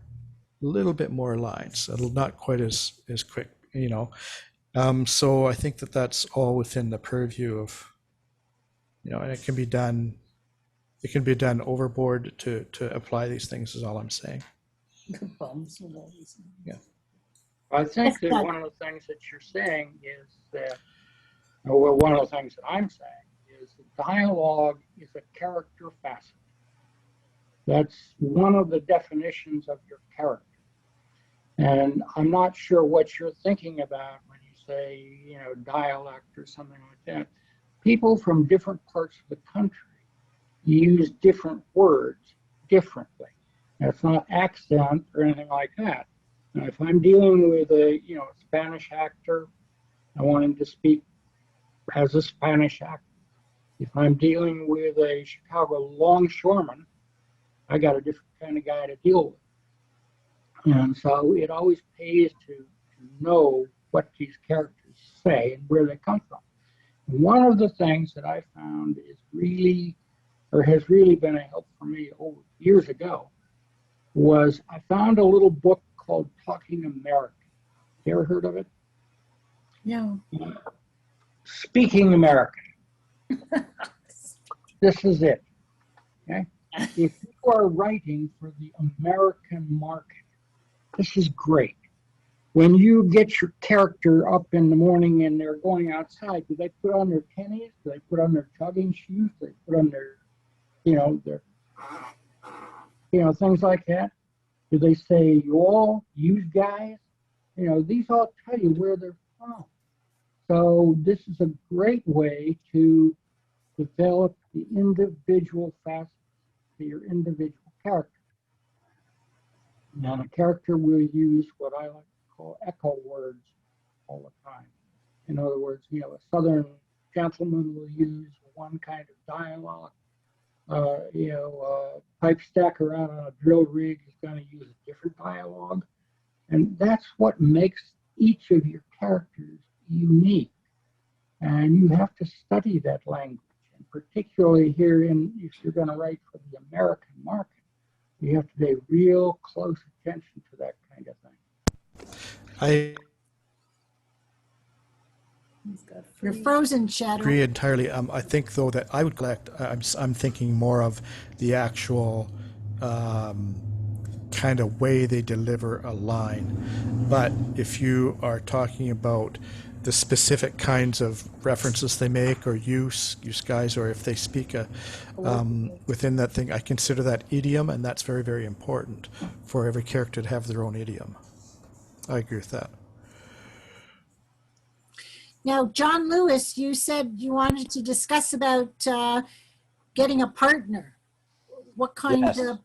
K: lines, not quite as quick, you know. So I think that that's all within the purview of, you know, and it can be done overboard to apply these things, is all I'm saying. Yeah.
L: I think that one of the things that you're saying is that, or one of the things that I'm saying is that dialogue is a character facet. That's one of the definitions of your character. And I'm not sure what you're thinking about when you say, you know, dialect or something like that. People from different parts of the country use different words differently. That's not accent or anything like that. Now, if I'm dealing with a, you know, Spanish actor, I want him to speak as a Spanish actor. If I'm dealing with a Chicago longshoreman, I got a different kind of guy to deal with. And so it always pays to know what these characters say and where they come from. And one of the things that I found is really, or has really been a help for me years ago, was I found a little book called Talking American. You ever heard of it?
B: No.
L: Speaking American. This is it. Okay? If you are writing for the American market, this is great. When you get your character up in the morning and they're going outside, do they put on their tennies? Do they put on their jogging shoes? Do they put on their, things like that? Do they say you all, you guys? You know, these all tell you where they're from. So this is a great way to develop the individual facets of your individual character. Now, the character will use what I like to call echo words all the time. In other words, you know, a Southern gentleman will use one kind of dialogue. A pipe stacker out on a drill rig is going to use a different dialogue. And that's what makes each of your characters unique. And you have to study that language. And particularly here if you're going to write for the American market, you have to pay real close attention to that kind of thing.
B: You're frozen, Shadow.
K: I agree entirely. I think, though, that I would collect, I'm thinking more of the actual kind of way they deliver a line. But if you are talking about the specific kinds of references they make or use guys, or if they speak within that thing, I consider that idiom, and that's very, very important for every character to have their own idiom. I agree with that.
B: Now, John Lewis, you said you wanted to discuss about getting a partner. What kind of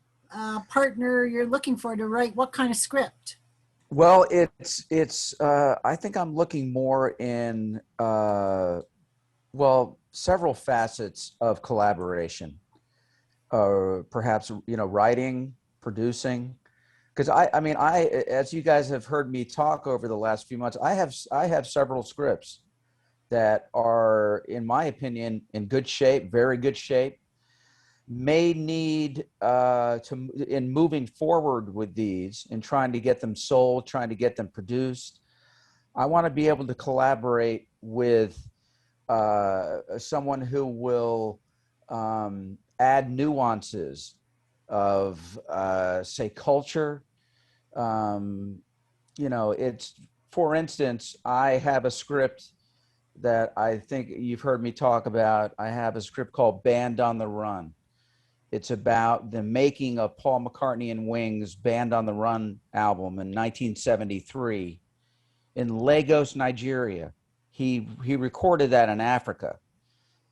B: partner you're looking for to write what kind of script?
I: Well, it's I think I'm looking more in, several facets of collaboration. Perhaps, writing, producing. Because I, as you guys have heard me talk over the last few months, I have several scripts that are, in my opinion, in good shape, very good shape. May need in moving forward with these and trying to get them sold, trying to get them produced. I want to be able to collaborate with someone who will add nuances of, say, culture. It's, for instance, I have a script that I think you've heard me talk about. I have a script called Band on the Run. It's about the making of Paul McCartney and Wings' Band on the Run album in 1973 in Lagos, Nigeria. He recorded that in Africa.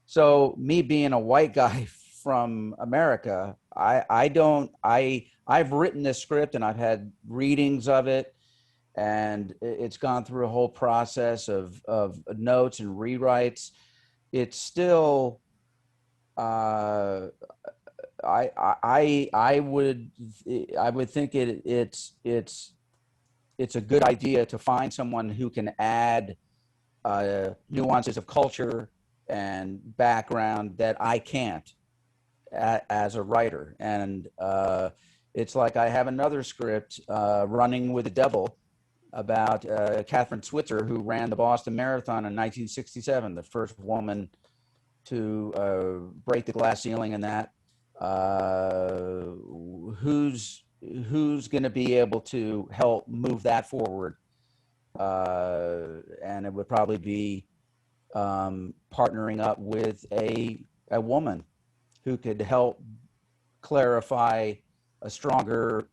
I: So me being a white guy from America, I've written this script and I've had readings of it, and it's gone through a whole process of notes and rewrites. It's still, I would think it's a good idea to find someone who can add nuances of culture and background that I can't as a writer. And it's like I have another script, Running with the Devil, about Catherine Switzer, who ran the Boston Marathon in 1967, the first woman to break the glass ceiling in that. Who's going to be able to help move that forward? And it would probably be partnering up with a woman who could help clarify a stronger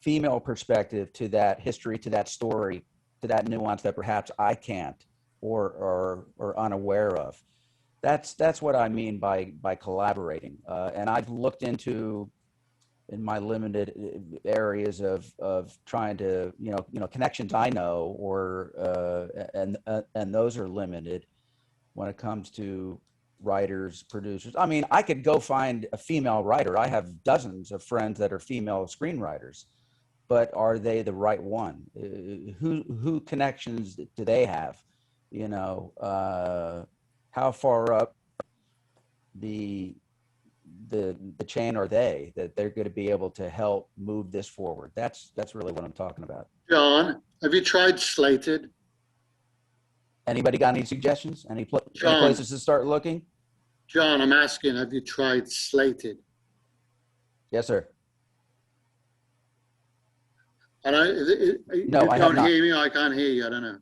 I: female perspective to that history, to that story, to that nuance that perhaps I can't or unaware of. That's what I mean by collaborating. And I've looked into, in my limited areas of trying to, connections I know, and those are limited when it comes to writers, producers. I mean, I could go find a female writer. I have dozens of friends that are female screenwriters, but are they the right one? Who connections do they have? How far up the chain are they that they're going to be able to help move this forward? That's really what I'm talking about.
F: John, have you tried Slated?
I: Anybody got any suggestions? Any places to start looking?
F: John, I'm asking, have you tried Slated?
I: Yes, sir.
F: And
I: No,
F: you
I: I have
F: don't
I: not.
F: hear me, or I can't hear you, I don't know.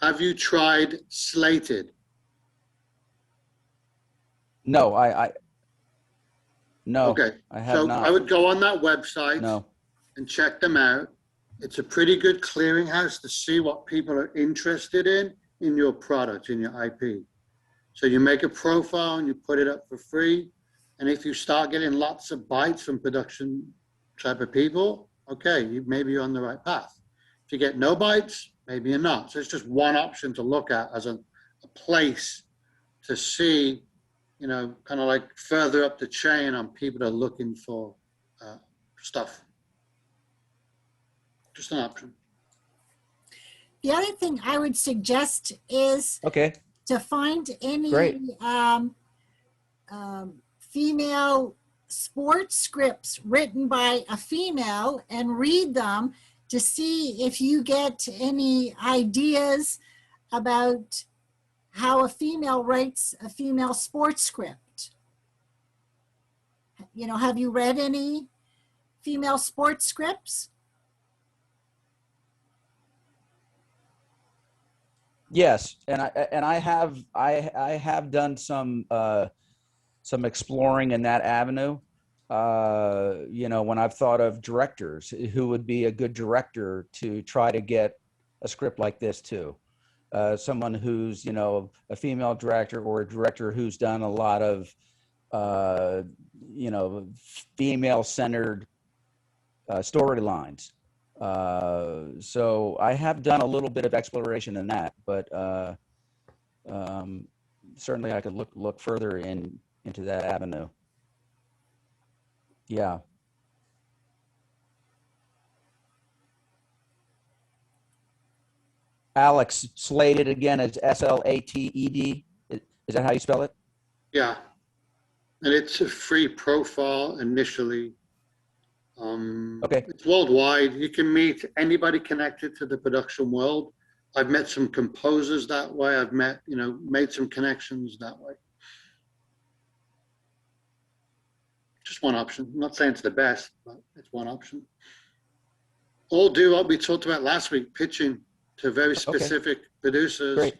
F: Have you tried Slated?
I: No, no.
F: Okay,
I: I have
F: so
I: not.
F: I would go on that website
I: No.
F: and check them out. It's a pretty good clearinghouse to see what people are interested in your product, in your IP. So you make a profile and you put it up for free. And if you start getting lots of bites from production type of people, okay, maybe you're on the right path. If you get no bites, maybe you're not. So it's just one option to look at as a place to see, kind of like further up the chain on people that are looking for stuff. Just an option.
B: The other thing I would suggest is to find any female sports scripts written by a female and read them to see if you get any ideas about how a female writes a female sports script. Have you read any female sports scripts?
I: Yes, and I have done some exploring in that avenue. When I've thought of directors, who would be a good director to try to get a script like this to. Someone who's, a female director or a director who's done a lot of, female-centered storylines. So I have done a little bit of exploration in that, but certainly I could look further into that avenue. Yeah. Alex, Slated again is Slated. Is that how you spell it?
F: Yeah. And it's a free profile initially. It's worldwide. You can meet anybody connected to the production world. I've met some composers that way. I've met, made some connections that way. Just one option. I'm not saying it's the best, but it's one option. Or do what we talked about last week, pitching to very specific producers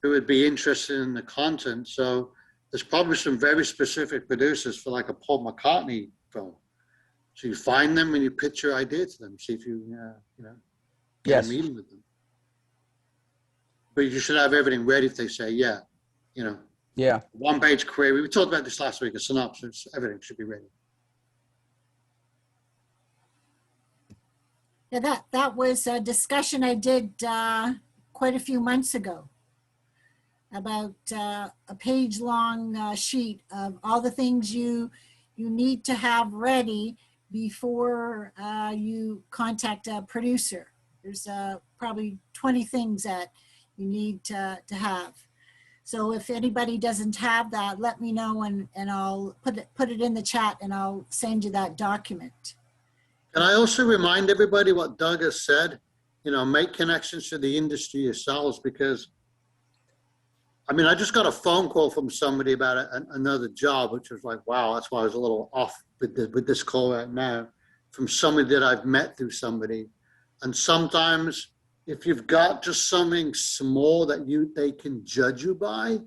F: who would be interested in the content. So there's probably some very specific producers for like a Paul McCartney film. So you find them and you pitch your idea to them, see if you, get a meeting with them. But you should have everything ready if they say, yeah,
I: Yeah.
F: One-page query. We talked about this last week, a synopsis, everything should be ready.
B: Yeah, that was a discussion I did quite a few months ago about a page-long sheet of all the things you need to have ready before you contact a producer. There's probably 20 things that you need to have. So if anybody doesn't have that, let me know and I'll put it in the chat and I'll send you that document.
F: Can I also remind everybody what Doug has said? You know, make connections to the industry yourselves, because I mean, I just got a phone call from somebody about another job, which was like, wow, that's why I was a little off with this call right now, from somebody that I've met through somebody. And sometimes if you've got just something small that they can judge you by,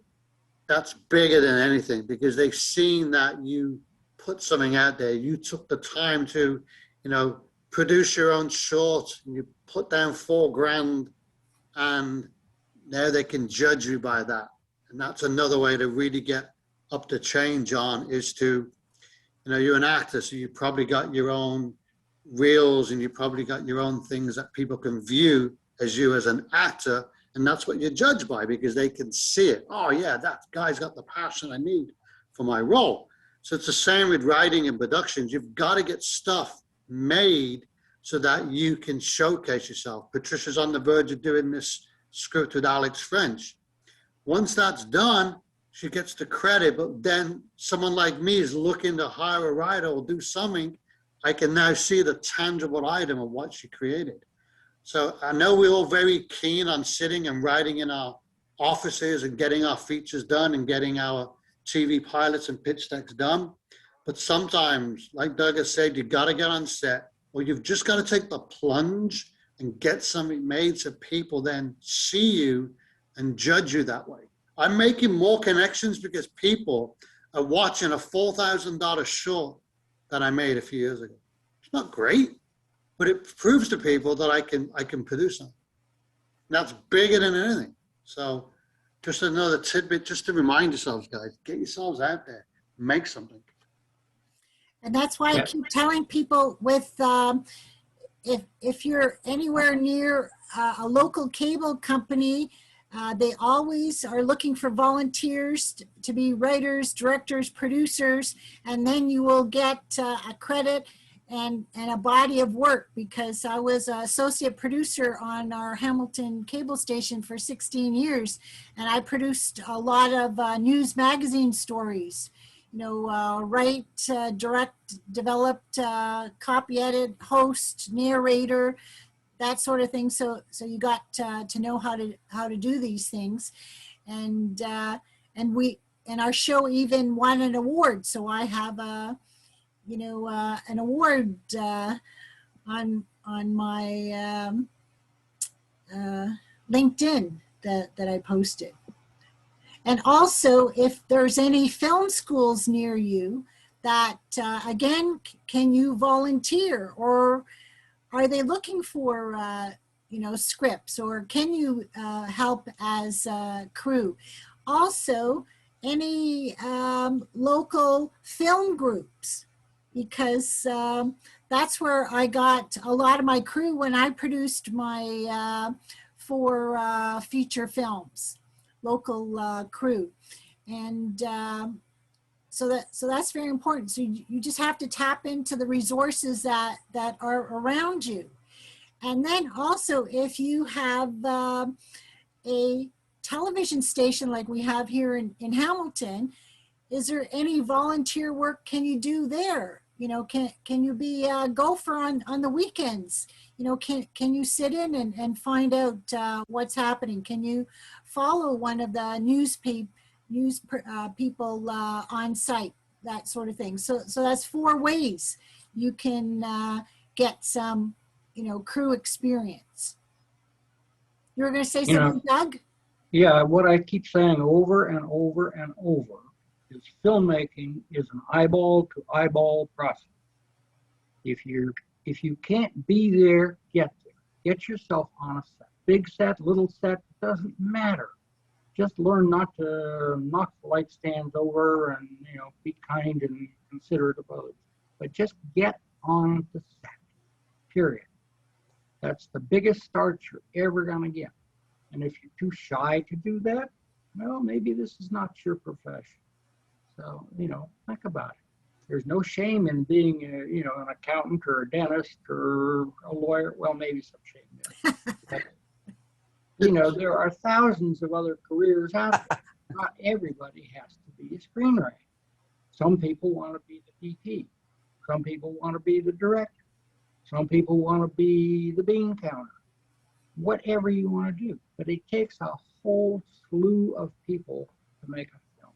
F: that's bigger than anything, because they've seen that you put something out there. You took the time to, you know, produce your own short, and you put down $4,000, and now they can judge you by that. And that's another way to really get up the chain, John, is to, you know, you're an actor, so you probably got your own reels and you probably got your own things that people can view as you as an actor. And that's what you're judged by, because they can see it. Oh yeah, that guy's got the passion I need for my role. So it's the same with writing and productions. You've got to get stuff made so that you can showcase yourself. Patricia's on the verge of doing this script with Alex French. Once that's done, she gets the credit, but then someone like me is looking to hire a writer or do something. I can now see the tangible item of what she created. So I know we're all very keen on sitting and writing in our offices and getting our features done and getting our TV pilots and pitch decks done. But sometimes, like Doug has said, you've got to get on set, or you've just got to take the plunge and get something made so people then see you and judge you that way. I'm making more connections because people are watching a $4,000 short that I made a few years ago. It's not great, but it proves to people that I can produce something. And that's bigger than anything. So just another tidbit, just to remind yourselves, guys, get yourselves out there, make something.
B: And that's why I keep telling people with, if you're anywhere near a local cable company, they always are looking for volunteers to be writers, directors, producers, and then you will get a credit and a body of work, because I was an associate producer on our Hamilton cable station for 16 years, and I produced a lot of news magazine stories. You know, write, direct, developed, copy edit, host, narrator, that sort of thing. So you got to know how to do these things, and our show even won an award. So I have an award on my LinkedIn that I posted. And also, if there's any film schools near you that, again, can you volunteer, or are they looking for, scripts, or can you help as crew? Also, any local film groups, because that's where I got a lot of my crew when I produced my 4 feature films. Local crew, and so that's very important. So you just have to tap into the resources that are around you, and then also if you have a television station like we have here in Hamilton, is there any volunteer work can you do there? You know, can you be a gopher on the weekends? You know, can you sit in and find out what's happening? Can you follow one of the news people on site, that sort of thing? So that's 4 ways you can get some, crew experience. You were going to say something, Doug?
L: Yeah, what I keep saying over and over and over is filmmaking is an eyeball to eyeball process. If you can't be there, get there. Get yourself on a set. Big set, little set, doesn't matter. just learn not to knock the light stands over and, be kind and considerate about it. But just get on the set, period. That's the biggest start you're ever going to get. And if you're too shy to do that, well, maybe this is not your profession. So, think about it. There's no shame in being, an accountant or a dentist or a lawyer. Well, maybe some shame there. But, there are thousands of other careers out there. Not everybody has to be a screenwriter. Some people want to be the DP. Some people want to be the director. Some people want to be the bean counter. Whatever you want to do. But it takes a whole slew of people to make a film.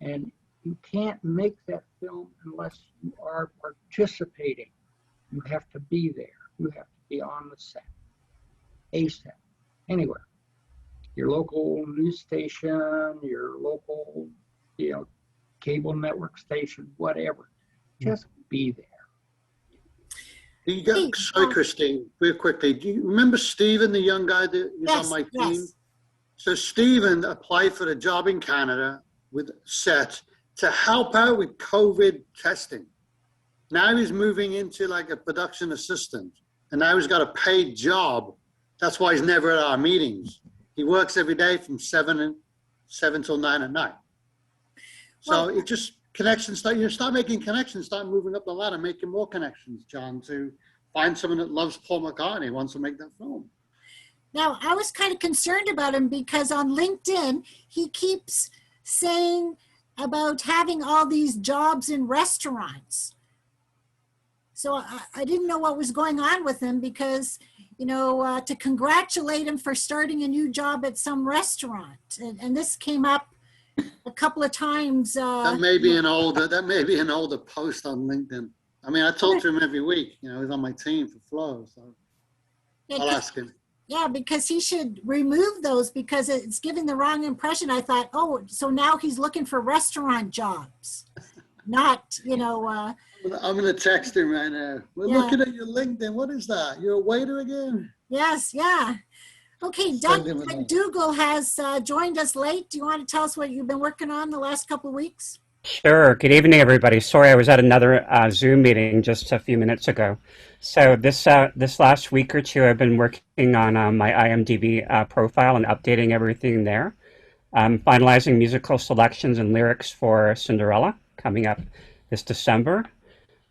L: And you can't make that film unless you are participating. You have to be there. You have to be on the set, a set, anywhere. Your local news station, your local, cable network station, whatever. Just be there.
F: Sorry, Christine, real quickly. Do you remember Stephen, the young guy that is on my team?
B: Yes.
F: So Stephen applied for a job in Canada with SET to help out with COVID testing. Now he's moving into like a production assistant, and now he's got a paid job. That's why he's never at our meetings. He works every day from 7 till 9 at night. So it just connections. Start making connections. Start moving up the ladder, making more connections, John, to find someone that loves Paul McCartney, wants to make that film.
B: Now, I was kind of concerned about him because on LinkedIn, he keeps saying about having all these jobs in restaurants. So I didn't know what was going on with him because, to congratulate him for starting a new job at some restaurant. And this came up a couple of times.
F: That may be an older post on LinkedIn. I mean, I talk to him every week. He's on my team for Flow, so I'll ask him.
B: Yeah, because he should remove those because it's giving the wrong impression. I thought, so now he's looking for restaurant jobs, not,
F: I'm going to text him right now. We're looking at your LinkedIn. What is that? You're a waiter again?
B: Yes, yeah. Okay, Doug McDougall has joined us late. Do you want to tell us what you've been working on the last couple of weeks?
O: Sure. Good evening, everybody. Sorry, I was at another Zoom meeting just a few minutes ago. So this last week or two, I've been working on my IMDb profile and updating everything there. I'm finalizing musical selections and lyrics for Cinderella coming up this December.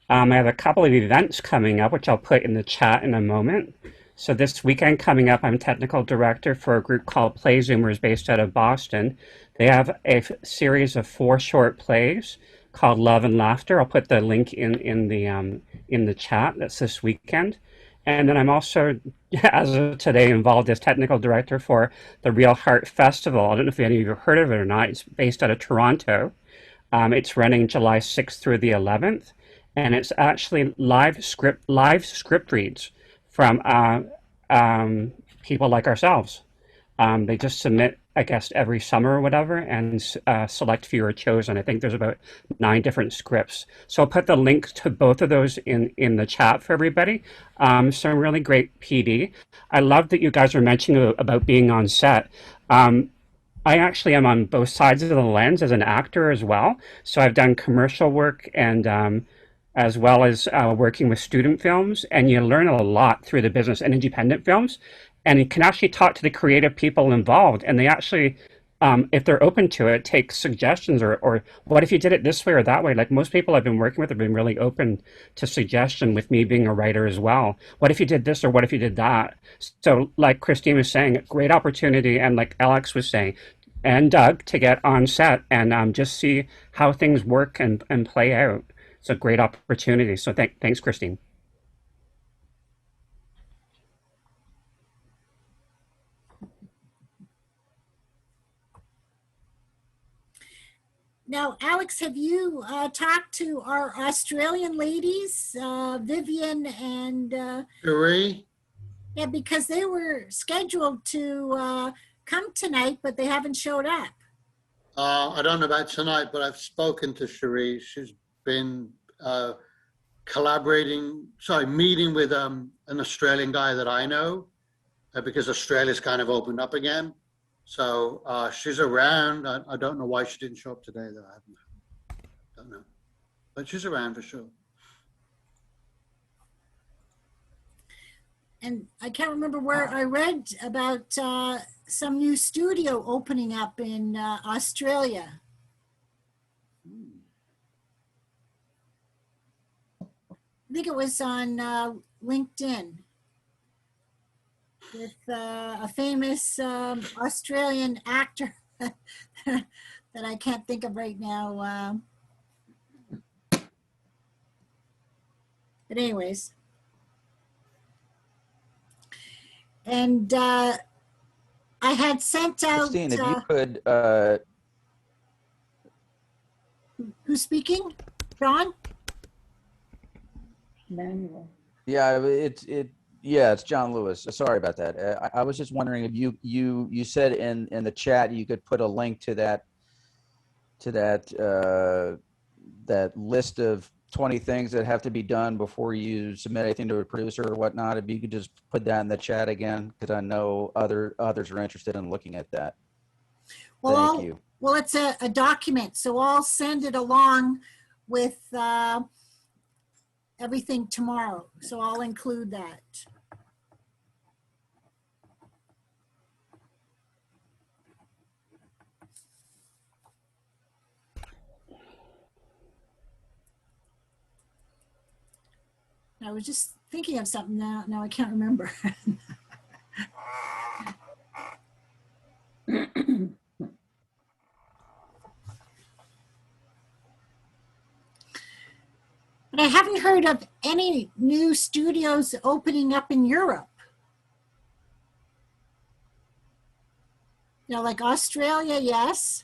O: I have a couple of events coming up, which I'll put in the chat in a moment. So this weekend coming up, I'm technical director for a group called Play Zoomers based out of Boston. They have a series of 4 short plays called Love and Laughter. I'll put the link in the chat. That's this weekend. And then I'm also, as of today, involved as technical director for the Real Heart Festival. I don't know if any of you have heard of it or not. It's based out of Toronto. It's running July 6th through the 11th. And it's actually live script reads from people like ourselves. They just submit, I guess, every summer or whatever, and select few are chosen. I think there's about 9 different scripts. So I'll put the link to both of those in the chat for everybody. Some really great PD. I love that you guys were mentioning about being on set. I actually am on both sides of the lens as an actor as well. So I've done commercial work and as well as working with student films, and you learn a lot through the business and independent films. And you can actually talk to the creative people involved, and they actually, if they're open to it, take suggestions or what if you did it this way or that way? Like most people I've been working with have been really open to suggestion with me being a writer as well. What if you did this or what if you did that? So like Christine was saying, great opportunity, and like Alex was saying, and Doug, to get on set and just see how things work and play out. It's a great opportunity. So thanks, Christine.
B: Now, Alex, have you talked to our Australian ladies, Vivian and
F: Cherie?
B: Yeah, because they were scheduled to come tonight, but they haven't showed up.
F: I don't know about tonight, but I've spoken to Cherie. She's been meeting with an Australian guy that I know because Australia's kind of opened up again. So she's around. I don't know why she didn't show up today, though. Don't know. But she's around for sure.
B: And I can't remember where I read about some new studio opening up in Australia. I think it was on LinkedIn with a famous Australian actor that I can't think of right now. But anyways. And I had sent out.
I: Christine, if you could.
B: Who's speaking? John?
C: Manuel.
I: Yeah, it's John Lewis. Sorry about that. I was just wondering if you said in the chat you could put a link to that list of 20 things that have to be done before you submit anything to a producer or whatnot. If you could just put that in the chat again, because I know others are interested in looking at that.
B: Well,
I: Thank you.
B: Well, it's a document, so I'll send it along with everything tomorrow. So I'll include that. I was just thinking of something now I can't remember. But I haven't heard of any new studios opening up in Europe. You know, like Australia, yes.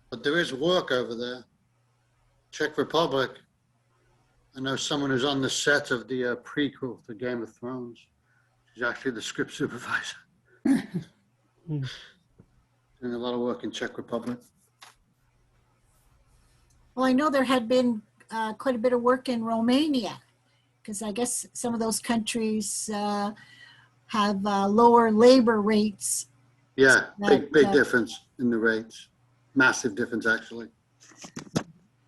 F: But there is work over there. Czech Republic. I know someone who's on the set of the prequel to Game of Thrones. She's actually the script supervisor. Doing a lot of work in Czech Republic.
B: Well, I know there had been quite a bit of work in Romania, because I guess some of those countries have lower labor rates.
F: Yeah, big difference in the rates. Massive difference, actually.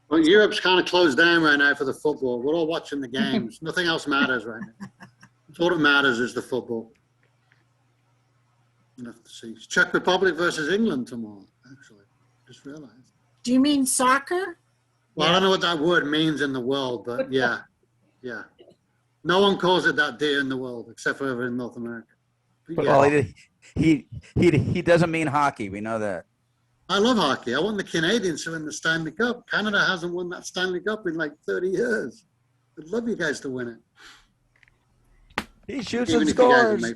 F: Well, Europe's kind of closed down right now for the football. We're all watching the games. Nothing else matters right now. All that matters is the football. We'll have to see. It's Czech Republic versus England tomorrow, actually. Just realized.
B: Do you mean soccer?
F: Well, I don't know what that word means in the world, but yeah. Yeah. No one calls it that here in the world, except for over in North America. But yeah.
I: Well, he doesn't mean hockey. We know that.
F: I love hockey. I want the Canadians to win the Stanley Cup. Canada hasn't won that Stanley Cup in like 30 years. I'd love you guys to win it.
I: He shoots and scores.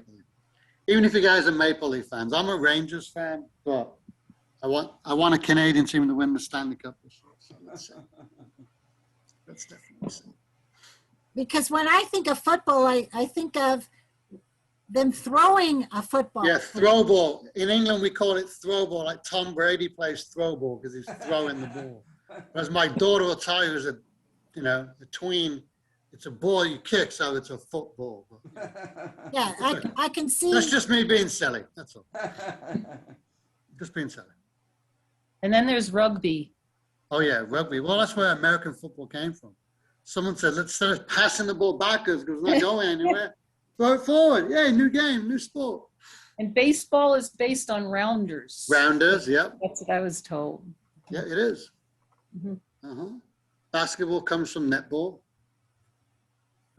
F: Even if you guys are Maple Leaf fans. I'm a Rangers fan, but I want a Canadian team to win the Stanley Cup this year. So let's definitely see.
B: Because when I think of football, I think of them throwing a football.
F: Yeah, throw ball. In England, we call it throw ball, like Tom Brady plays throw ball because he's throwing the ball. As my daughter will tell you, is a tween. It's a ball you kick, so it's a football.
B: Yeah, I can see.
F: That's just me being silly. That's all. Just being silly.
C: And then there's rugby.
F: Oh yeah, rugby. Well, that's where American football came from. Someone said, let's start passing the ball backwards because it's not going anywhere. Throw it forward. Yay, new game, new sport.
C: And baseball is based on rounders.
F: Rounders, yep.
C: That's what I was told.
F: Yeah, it is.
C: Mm-hmm.
F: Basketball comes from netball.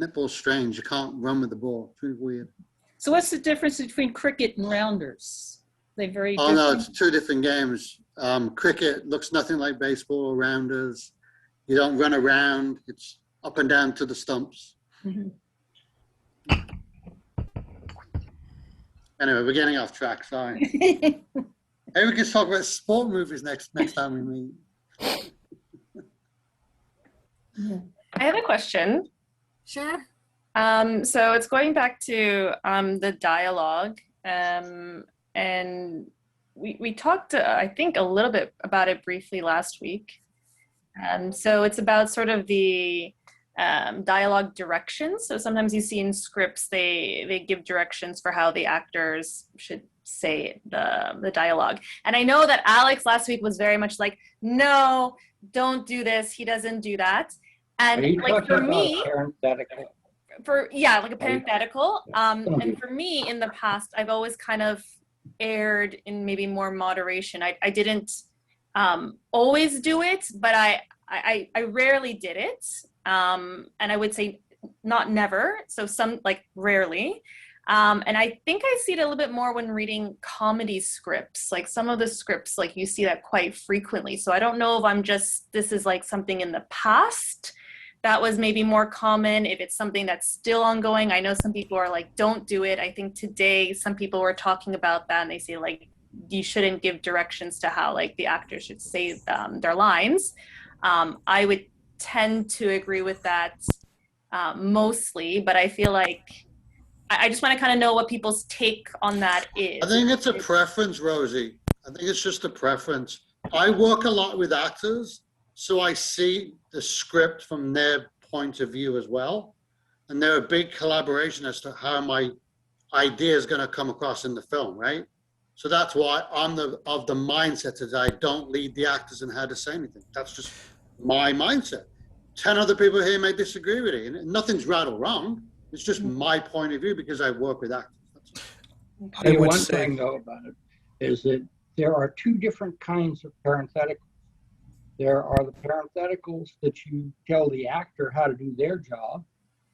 F: Netball's strange. You can't run with the ball. It's really weird.
C: So what's the difference between cricket and rounders? They very different?
F: No, it's two different games. Cricket looks nothing like baseball or rounders. You don't run around. It's up and down to the stumps.
C: Mm-hmm.
F: Anyway, we're getting off track. Sorry. Maybe we can talk about sport movies next time we meet.
E: I have a question.
B: Sure.
E: So it's going back to the dialogue, and we talked, I think, a little bit about it briefly last week. So it's about sort of the dialogue directions. So sometimes you see in scripts, they give directions for how the actors should say the dialogue. And I know that Alex last week was very much like, no, don't do this. He doesn't do that. And like for me, like a parenthetical. And for me in the past, I've always kind of erred in maybe more moderation. I didn't always do it, but I rarely did it. And I would say not never, so some like rarely. And I think I see it a little bit more when reading comedy scripts. Like some of the scripts, like you see that quite frequently. So I don't know if this is like something in the past that was maybe more common, if it's something that's still ongoing. I know some people are like, don't do it. I think today some people were talking about that and they say like, you shouldn't give directions to how like the actors should say their lines. I would tend to agree with that mostly, but I feel like I just want to kind of know what people's take on that is.
F: I think it's a preference, Rosie. I think it's just a preference. I work a lot with actors, so I see the script from their point of view as well. And they're a big collaboration as to how my idea is going to come across in the film, right? So that's why I'm of the mindset that I don't lead the actors in how to say anything. That's just my mindset. 10 other people here may disagree with it. And nothing's right or wrong. It's just my point of view because I work with actors.
L: I would say, one thing though about it is that there are two different kinds of parentheticals. There are the parentheticals that you tell the actor how to do their job.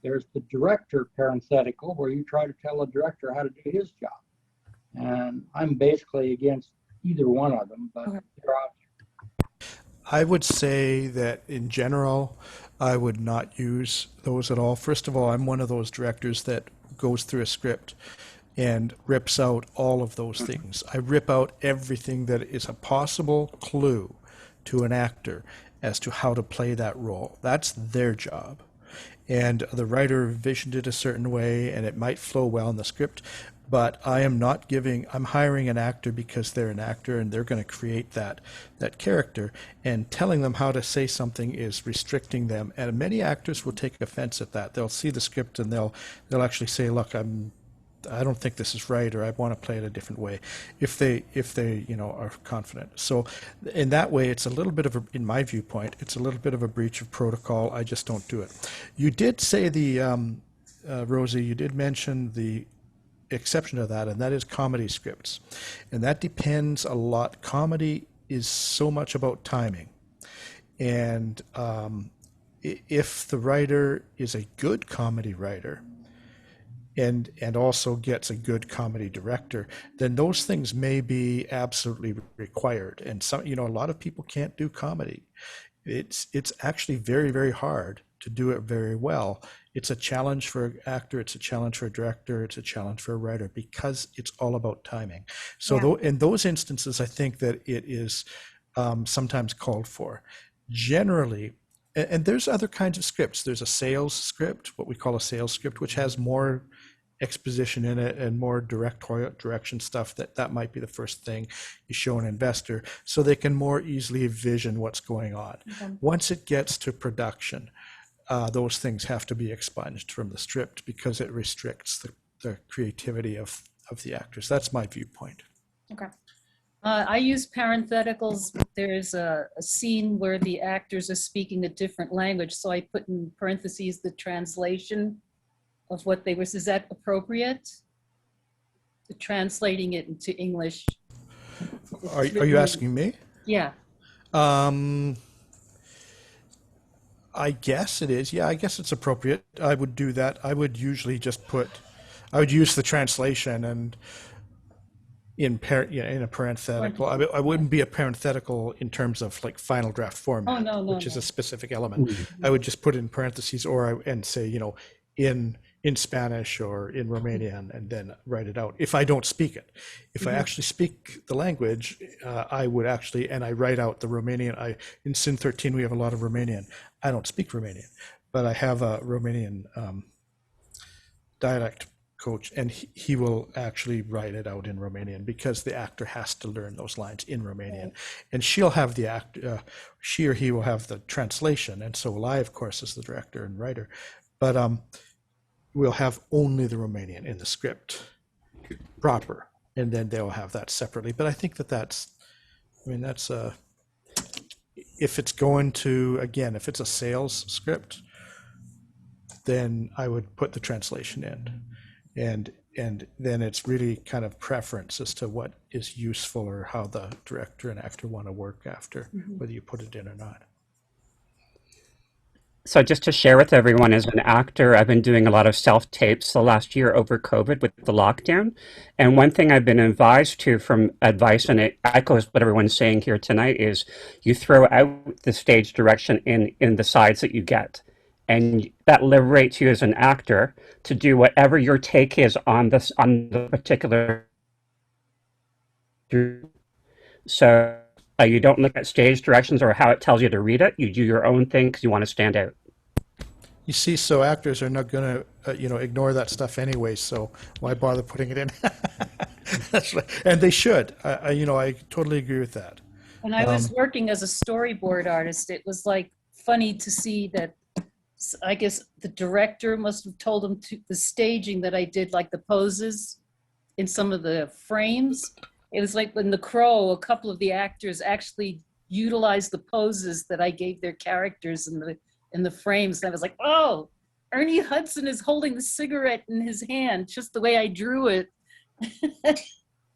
L: There's the director parenthetical where you try to tell a director how to do his job. And I'm basically against either one of them, but they're out there.
K: I would say that in general, I would not use those at all. First of all, I'm one of those directors that goes through a script and rips out all of those things. I rip out everything that is a possible clue to an actor as to how to play that role. That's their job. And the writer envisioned it a certain way and it might flow well in the script, but I'm hiring an actor because they're an actor and they're going to create that character, and telling them how to say something is restricting them. And many actors will take offense at that. They'll see the script and they'll actually say, look, I don't think this is right, or I want to play it a different way, if they are confident. So in that way, it's a little bit of in my viewpoint, it's a little bit of a breach of protocol. I just don't do it. You did say Rosie, you did mention the exception to that, and that is comedy scripts. And that depends a lot. Comedy is so much about timing. And if the writer is a good comedy writer, and also gets a good comedy director, then those things may be absolutely required. And some, a lot of people can't do comedy. It's actually very, very hard to do it very well. It's a challenge for an actor, it's a challenge for a director, it's a challenge for a writer, because it's all about timing. So in those instances, I think that it is sometimes called for. Generally, and there's other kinds of scripts. There's a sales script, what we call a sales script, which has more exposition in it and more direction stuff. That might be the first thing you show an investor so they can more easily envision what's going on. Okay. Once it gets to production, those things have to be expunged from the script because it restricts the creativity of the actors. That's my viewpoint.
C: Okay. I use parentheticals. There's a scene where the actors are speaking a different language, so I put in parentheses the translation of what they were. Is that appropriate? Translating it into English.
K: Are you asking me?
C: Yeah.
K: I guess it is. Yeah, I guess it's appropriate. I would do that. I would usually just I would use the translation and in a parenthetical. I wouldn't be a parenthetical in terms of like final draft format, which is a specific element. I would just put it in parentheses and say, in Spanish or in Romanian, and then write it out. If I don't speak it, if I actually speak the language, I would actually, and I write out the Romanian. In Sin 13, we have a lot of Romanian. I don't speak Romanian, but I have a Romanian dialect coach, and he will actually write it out in Romanian because the actor has to learn those lines in Romanian, and she'll have the actor, she or he will have the translation, and so will I, of course, as the director and writer, but we'll have only the Romanian in the script proper, and then they'll have that separately. But I think that's if it's going to, again, if it's a sales script, then I would put the translation in. And then it's really kind of preference as to what is useful or how the director and actor want to work after, whether you put it in or not.
O: So just to share with everyone, as an actor, I've been doing a lot of self-tapes the last year over COVID with the lockdown. And one thing I've been advised to from advice, and it echoes what everyone's saying here tonight, is you throw out the stage direction in the sides that you get. And that liberates you as an actor to do whatever your take is on the particular. So you don't look at stage directions or how it tells you to read it. You do your own thing because you want to stand out.
K: You see, so actors are not going to, ignore that stuff anyway. So why bother putting it in? That's right. And they should. I totally agree with that.
C: When I was working as a storyboard artist, it was like funny to see that. I guess the director must have told them the staging that I did, like the poses in some of the frames. It was like in The Crow, a couple of the actors actually utilized the poses that I gave their characters in the frames. And I was like, oh, Ernie Hudson is holding the cigarette in his hand, just the way I drew it.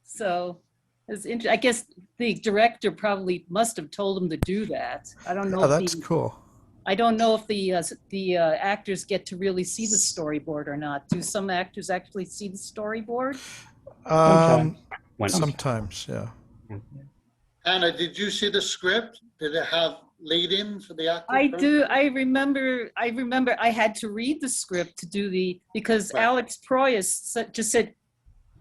C: So it was I guess the director probably must have told him to do that. I don't know.
K: Oh, that's cool.
C: I don't know if the actors get to really see the storyboard or not. Do some actors actually see the storyboard?
K: Sometimes, yeah.
F: Anna, did you see the script? Did it have lead-in for the actor?
C: I do. I remember I had to read the script to do because Alex Proyas just said,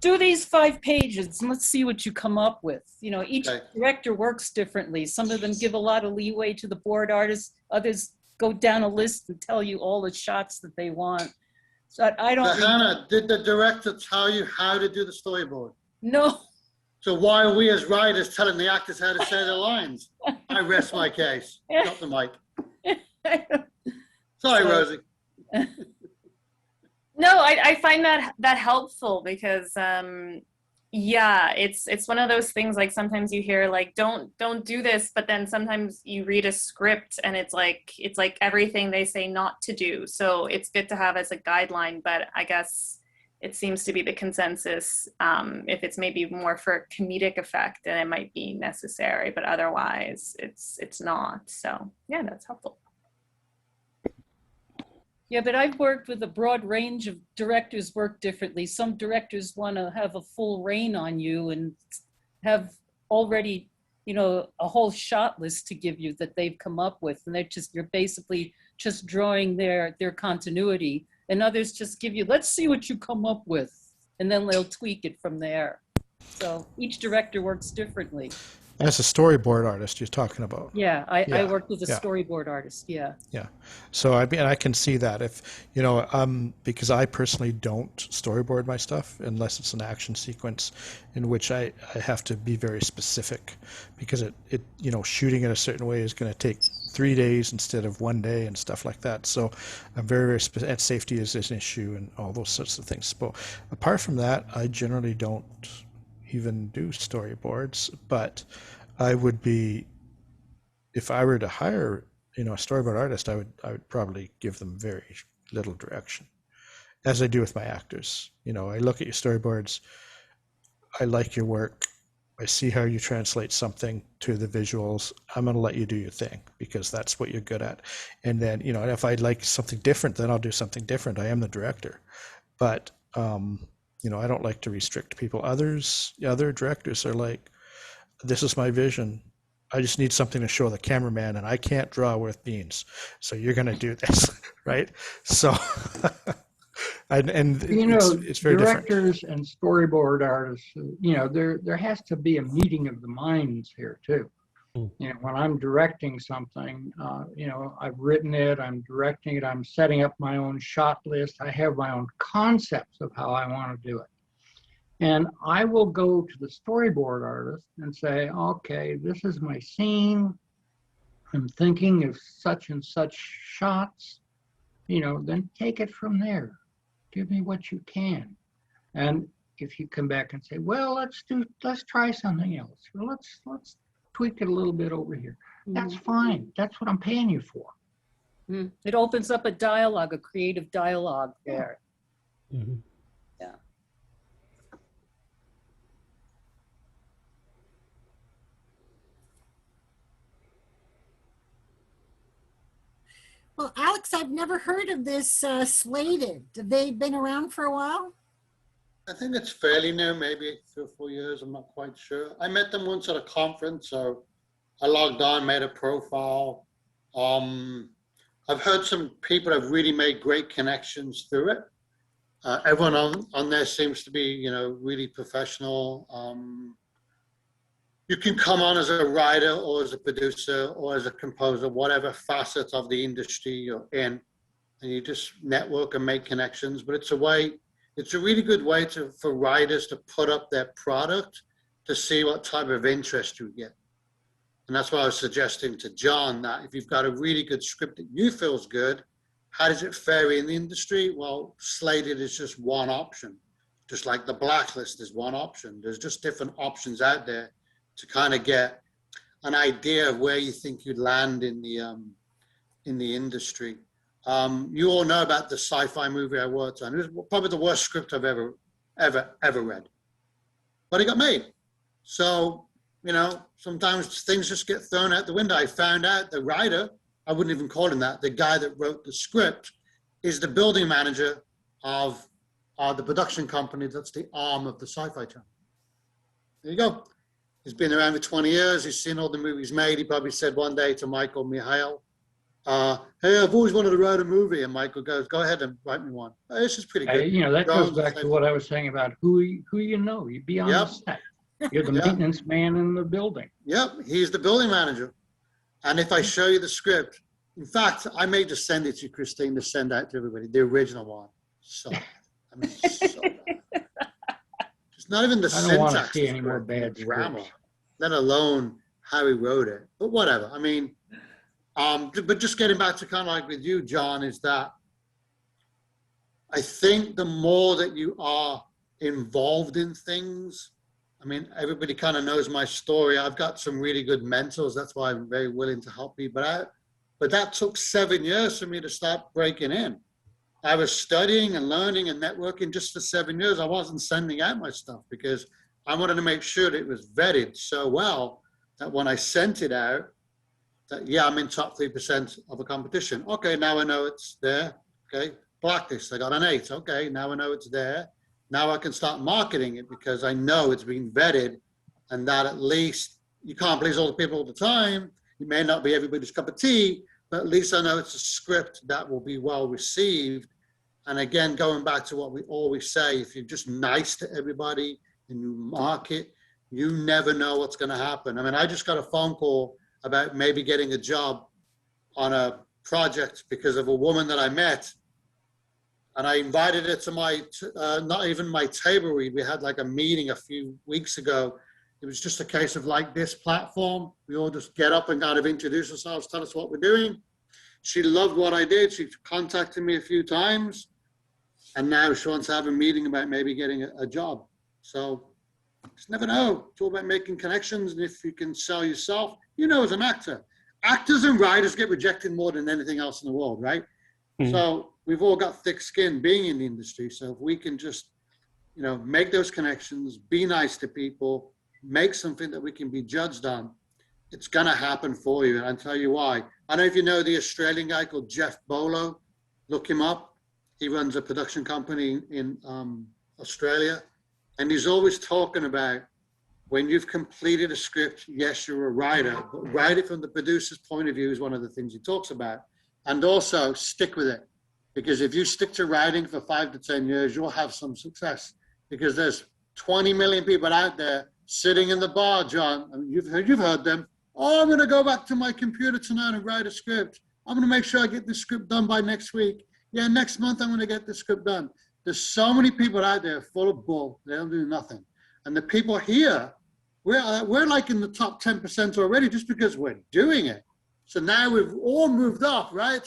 C: do these 5 pages and let's see what you come up with. Each director works differently. Some of them give a lot of leeway to the board artists. Others go down a list and tell you all the shots that they want. So I don't.
F: Hannah, did the director tell you how to do the storyboard?
C: No.
F: So why are we as writers telling the actors how to say their lines? I rest my case. Drop the mic. Sorry, Rosie.
E: No, I find that helpful because it's one of those things, like sometimes you hear like don't do this, but then sometimes you read a script and it's like everything they say not to do. So it's good to have as a guideline, but I guess it seems to be the consensus. If it's maybe more for comedic effect, then it might be necessary, but otherwise it's not. So yeah, that's helpful.
C: Yeah, but I've worked with a broad range of directors, work differently. Some directors want to have a full rein on you and have already, a whole shot list to give you that they've come up with. And you're basically just drawing their continuity. And others just give you, let's see what you come up with. And then they'll tweak it from there. So each director works differently.
K: As a storyboard artist, you're talking about.
C: Yeah, I worked with a storyboard artist. Yeah. Yeah.
K: So I can see that if, because I personally don't storyboard my stuff unless it's an action sequence in which I have to be very specific because it shooting it a certain way is going to take 3 days instead of 1 day and stuff like that. So I'm very, very specific, and safety is an issue and all those sorts of things. But apart from that, I generally don't even do storyboards, but I would be, if I were to hire, a storyboard artist, I would probably give them very little direction, as I do with my actors. I look at your storyboards, I like your work, I see how you translate something to the visuals. I'm going to let you do your thing because that's what you're good at. And then, if I'd like something different, then I'll do something different. I am the director, but I don't like to restrict people. Other directors are like, this is my vision. I just need something to show the cameraman, and I can't draw with beans. So you're going to do this, right? So, it's very
L: directors
K: different.
L: And storyboard artists, there has to be a meeting of the minds here too. You know, when I'm directing something, you know, I've written it, I'm directing it, I'm setting up my own shot list. I have my own concepts of how I want to do it. And I will go to the storyboard artist and say, okay, this is my scene. I'm thinking of such and such shots, you know, then take it from there. Give me what you can. And if you come back and say, well, let's try something else. Or let's tweak it a little bit over here. That's fine. That's what I'm paying you for.
C: It opens up a dialogue, a creative dialogue there.
O: Mm-hmm.
C: Yeah.
B: Well, Alex, I've never heard of this Slated. Have they been around for a while?
F: I think it's fairly new, maybe 3 or 4 years. I'm not quite sure. I met them once at a conference, so I logged on, made a profile. I've heard some people have really made great connections through it. Everyone on there seems to be, you know, really professional. You can come on as a writer or as a producer or as a composer, whatever facet of the industry you're in, and you just network and make connections. But it's a really good way for writers to put up their product to see what type of interest you get. And that's why I was suggesting to John that if you've got a really good script that you feel is good, how does it fare in the industry? Well, Slated is just one option. Just like the Blacklist is one option. There's just different options out there to kind of get an idea of where you think you'd land in the industry. You all know about the sci-fi movie I worked on. It was probably the worst script I've ever read, but it got made. So, you know, sometimes things just get thrown out the window. I found out the writer, I wouldn't even call him that, the guy that wrote the script is the building manager of the production company that's the arm of the Sci-Fi Channel. There you go. He's been around for 20 years. He's seen all the movies made. He probably said one day to Michael Mihail, hey, I've always wanted to write a movie. And Michael goes, go ahead and write me one. This is pretty good.
L: You know, that goes back to what I was saying about who you know. You be on the set. You're the maintenance man in the building.
F: Yep, he's the building manager. And if I show you the script, in fact, I may just send it to Christine to send out to everybody, the original one. So, I mean, so bad. It's not even the syntax.
L: I don't want to see any more bad
F: grammar,
L: scripts.
F: let alone how he wrote it. But whatever. I mean, but just getting back to kind of like with you, John, is that I think the more that you are involved in things, I mean, everybody kind of knows my story. I've got some really good mentors. That's why I'm very willing to help people out. But that took 7 years for me to start breaking in. I was studying and learning and networking just for 7 years. I wasn't sending out my stuff because I wanted to make sure that it was vetted so well that when I sent it out, that, yeah, I'm in top 3% of a competition. Okay, now I know it's there. Okay, Blacklist, I got an 8. Okay, now I know it's there. Now I can start marketing it because I know it's been vetted and that at least you can't please all the people all the time. It may not be everybody's cup of tea, but at least I know it's a script that will be well received. And again, going back to what we always say, if you're just nice to everybody and you market, you never know what's going to happen. I mean, I just got a phone call about maybe getting a job on a project because of a woman that I met. And I invited her to my, not even my table read. We had like a meeting a few weeks ago. It was just a case of like this platform. We all just get up and kind of introduce ourselves, tell us what we're doing. She loved what I did. She contacted me a few times. And now she wants to have a meeting about maybe getting a job. So just never know. It's all about making connections. And if you can sell yourself, you know, as an actor, actors and writers get rejected more than anything else in the world, right? Mm-hmm. So we've all got thick skin being in the industry. So if we can just, you know, make those connections, be nice to people, make something that we can be judged on, it's going to happen for you. And I'll tell you why. I don't know if you know the Australian guy called Jeff Bolo. Look him up. He runs a production company in Australia. And he's always talking about when you've completed a script, yes, you're a writer, but write it from the producer's point of view is one of the things he talks about. And also stick with it. Because if you stick to writing for 5 to 10 years, you'll have some success. Because there's 20 million people out there sitting in the bar, John. I mean, you've heard them. oh, I'm going to go back to my computer tonight and write a script. I'm going to make sure I get this script done by next week. Yeah, next month I'm going to get the script done. There's so many people out there full of bull. They don't do nothing. And the people here, we're like in the top 10% already just because we're doing it. So now we've all moved up, right,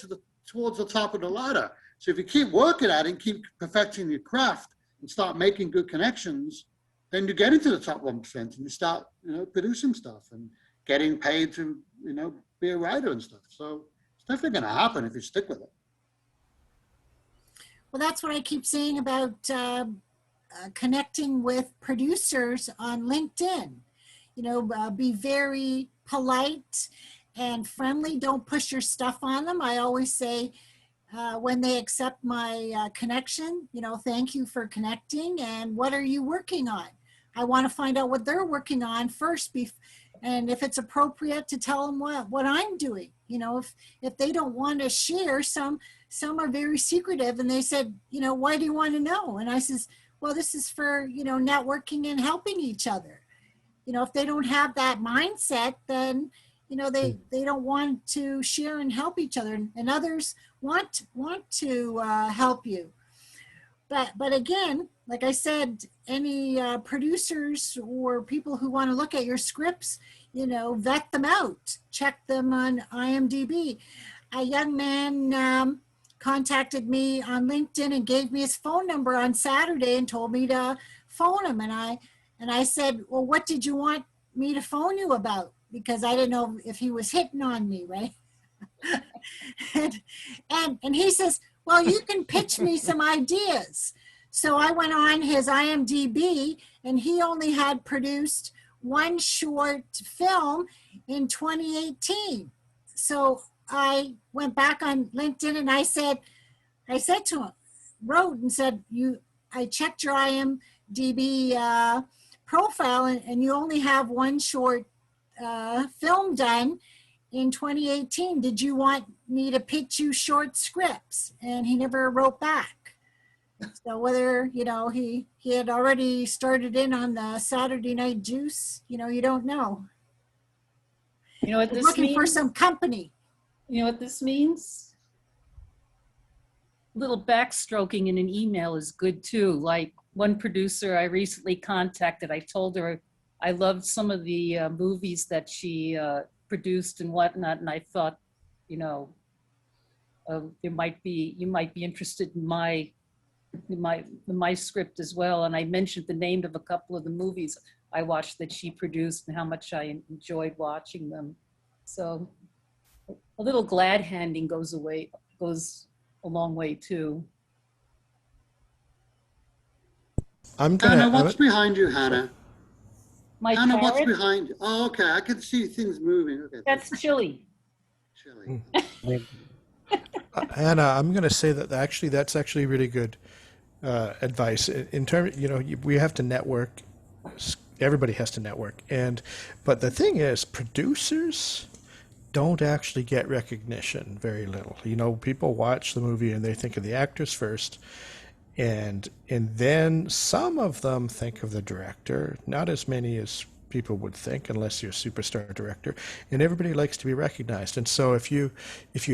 F: towards the top of the ladder. So if you keep working at it and keep perfecting your craft and start making good connections, then you get into the top 1% and you start, producing stuff and getting paid to, be a writer and stuff. So it's definitely going to happen if you stick with it.
B: Well, that's what I keep saying about connecting with producers on LinkedIn. Be very polite and friendly. Don't push your stuff on them. I always say when they accept my connection, thank you for connecting. And what are you working on? I want to find out what they're working on first. And if it's appropriate to tell them what I'm doing, if they don't want to share, some are very secretive and they said, why do you want to know? And I says, well, this is for, networking and helping each other. If they don't have that mindset, then, they don't want to share and help each other, and others want to help you. But again, like I said, any producers or people who want to look at your scripts, vet them out, check them on IMDb. A young man contacted me on LinkedIn and gave me his phone number on Saturday and told me to phone him. And I said, well, what did you want me to phone you about? Because I didn't know if he was hitting on me, right? and he says, well, you can pitch me some ideas. So I went on his IMDb, and he only had produced one short film in 2018. So I went back on LinkedIn and I said to him, wrote and said, I checked your IMDb profile and you only have one short film done in 2018. Did you want me to pitch you short scripts? And he never wrote back. So whether, he had already started in on the Saturday Night Juice, you don't know.
C: You know what this
B: looking
C: means?
B: For some company.
C: You know what this means? Little backstroking in an email is good too. Like one producer I recently contacted, I told her I loved some of the movies that she produced and whatnot, and I thought, you might be interested in my script as well. And I mentioned the name of a couple of the movies I watched that she produced and how much I enjoyed watching them. So a little glad handing goes a long way too.
F: Hannah, what's behind you, Hannah?
C: Hannah,
F: what's behind you? Oh, okay. I can see things moving. Okay.
C: That's Chili.
F: Chili.
K: Hannah, I'm going to say that that's actually really good advice. In terms, we have to network. Everybody has to network, but the thing is, producers don't actually get recognition very little. People watch the movie and they think of the actors first, and then some of them think of the director. Not as many as people would think, unless you're a superstar director. And everybody likes to be recognized. And so if you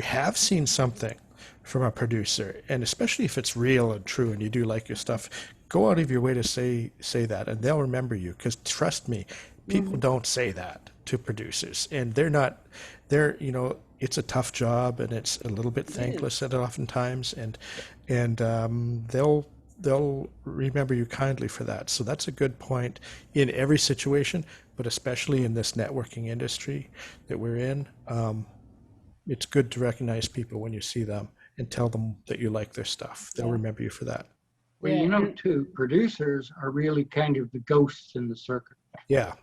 K: have seen something from a producer, and especially if it's real and true and you do like your stuff, go out of your way to say that, and they'll remember you. Because trust me, people don't say that to producers, and it's a tough job and it's a little bit thankless at oftentimes, and they'll remember you kindly for that. So that's a good point in every situation, but especially in this networking industry that we're in. It's good to recognize people when you see them and tell them that you like their stuff. They'll remember you for that.
L: Well, too, producers are really kind of the ghosts in the circuit.
K: Yeah.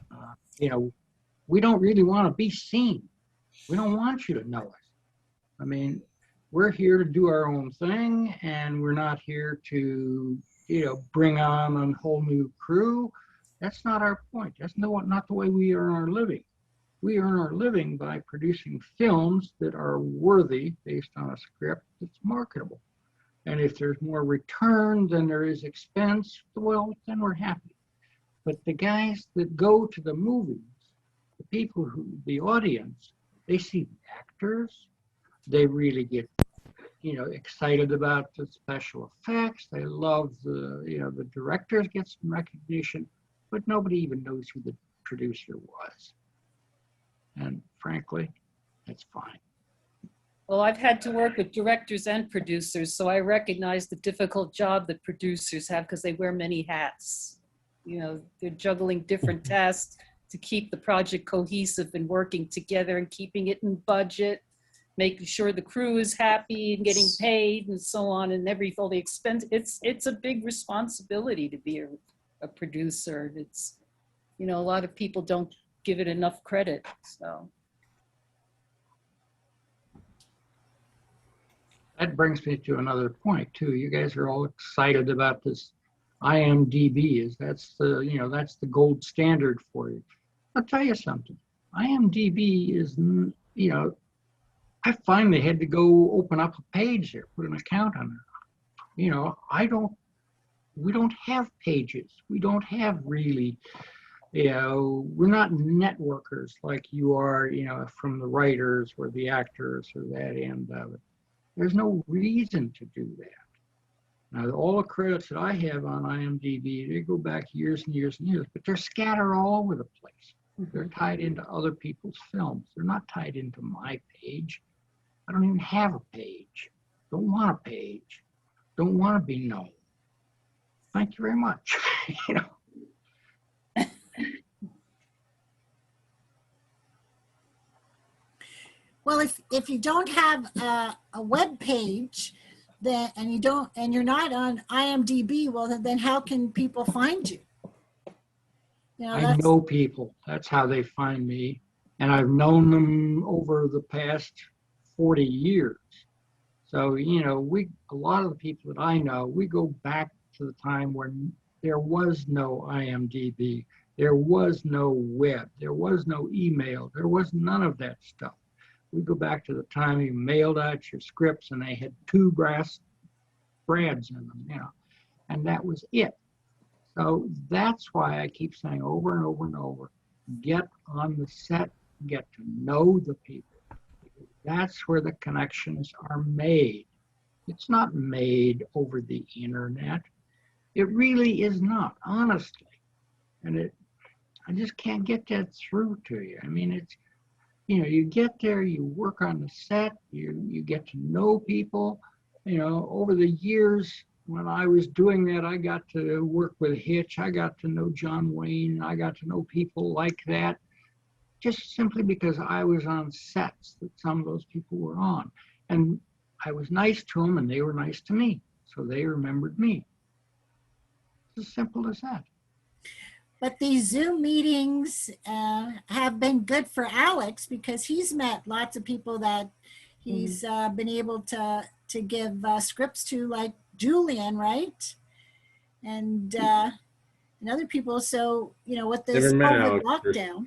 L: We don't really want to be seen. We don't want you to know us. I mean, we're here to do our own thing, and we're not here to, bring on a whole new crew. That's not our point. That's not the way we earn our living. We earn our living by producing films that are worthy based on a script that's marketable. And if there's more return than there is expense, well, then we're happy. But the guys that go to the movies, the people the audience, they see the actors, they really get, excited about the special effects. They love the directors get some recognition, but nobody even knows who the producer was. And frankly, that's fine.
C: Well, I've had to work with directors and producers, so I recognize the difficult job that producers have because they wear many hats. They're juggling different tasks to keep the project cohesive and working together and keeping it in budget, making sure the crew is happy and getting paid and so on, and all the expense. It's a big responsibility to be a producer. It's, a lot of people don't give it enough credit, so.
L: That brings me to another point too. You guys are all excited about this IMDb. That's the gold standard for you. I'll tell you something. IMDb is, I finally had to go open up a page there, put an account on there. We don't have pages. We don't have really, we're not networkers like you are, from the writers or the actors or that end of it. There's no reason to do that. Now, all the credits that I have on IMDb, they go back years and years and years, but they're scattered all over the place. They're tied into other people's films. They're not tied into my page. I don't even have a page. Don't want a page. Don't want to be known. Thank you very much.
B: Well, if you don't have a web page, then and you're not on IMDb, well then how can people find you?
L: I know people. That's how they find me, and I've known them over the past 40 years. So a lot of the people that I know, we go back to the time when there was no IMDb, there was no web, there was no email, there was none of that stuff. We go back to the time you mailed out your scripts and they had 2 brass brads in them, and that was it. So that's why I keep saying over and over and over, get on the set, get to know the people. That's where the connections are made. It's not made over the internet. It really is not, honestly. And I just can't get that through to you. I mean, it's, you get there, you work on the set, you get to know people. Over the years, when I was doing that, I got to work with Hitch. I got to know John Wayne. I got to know people like that, just simply because I was on sets that some of those people were on. And I was nice to them, and they were nice to me. So they remembered me. It's as simple as that.
B: But these Zoom meetings have been good for Alex because he's met lots of people that he's been able to give scripts to, like Julian, right? And other people. So, with this COVID lockdown.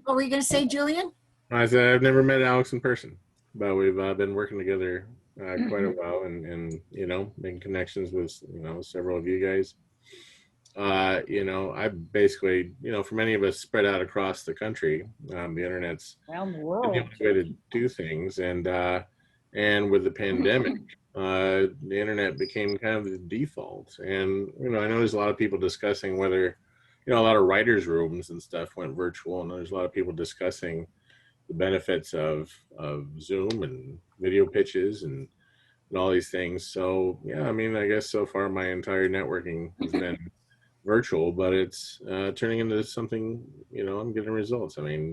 B: What were you going to say, Julian?
A: I said I've never met Alex in person, but we've been working together quite a while and making connections with, several of you guys. I basically, for many of us spread out across the country, the internet's
C: around the world,
A: the way to do things. And with the pandemic, the internet became kind of the default. And, I know there's a lot of people discussing whether, a lot of writers' rooms and stuff went virtual. And there's a lot of people discussing the benefits of Zoom and video pitches and all these things. So, yeah, I guess so far my entire networking has been virtual, but it's turning into something, I'm getting results. Especially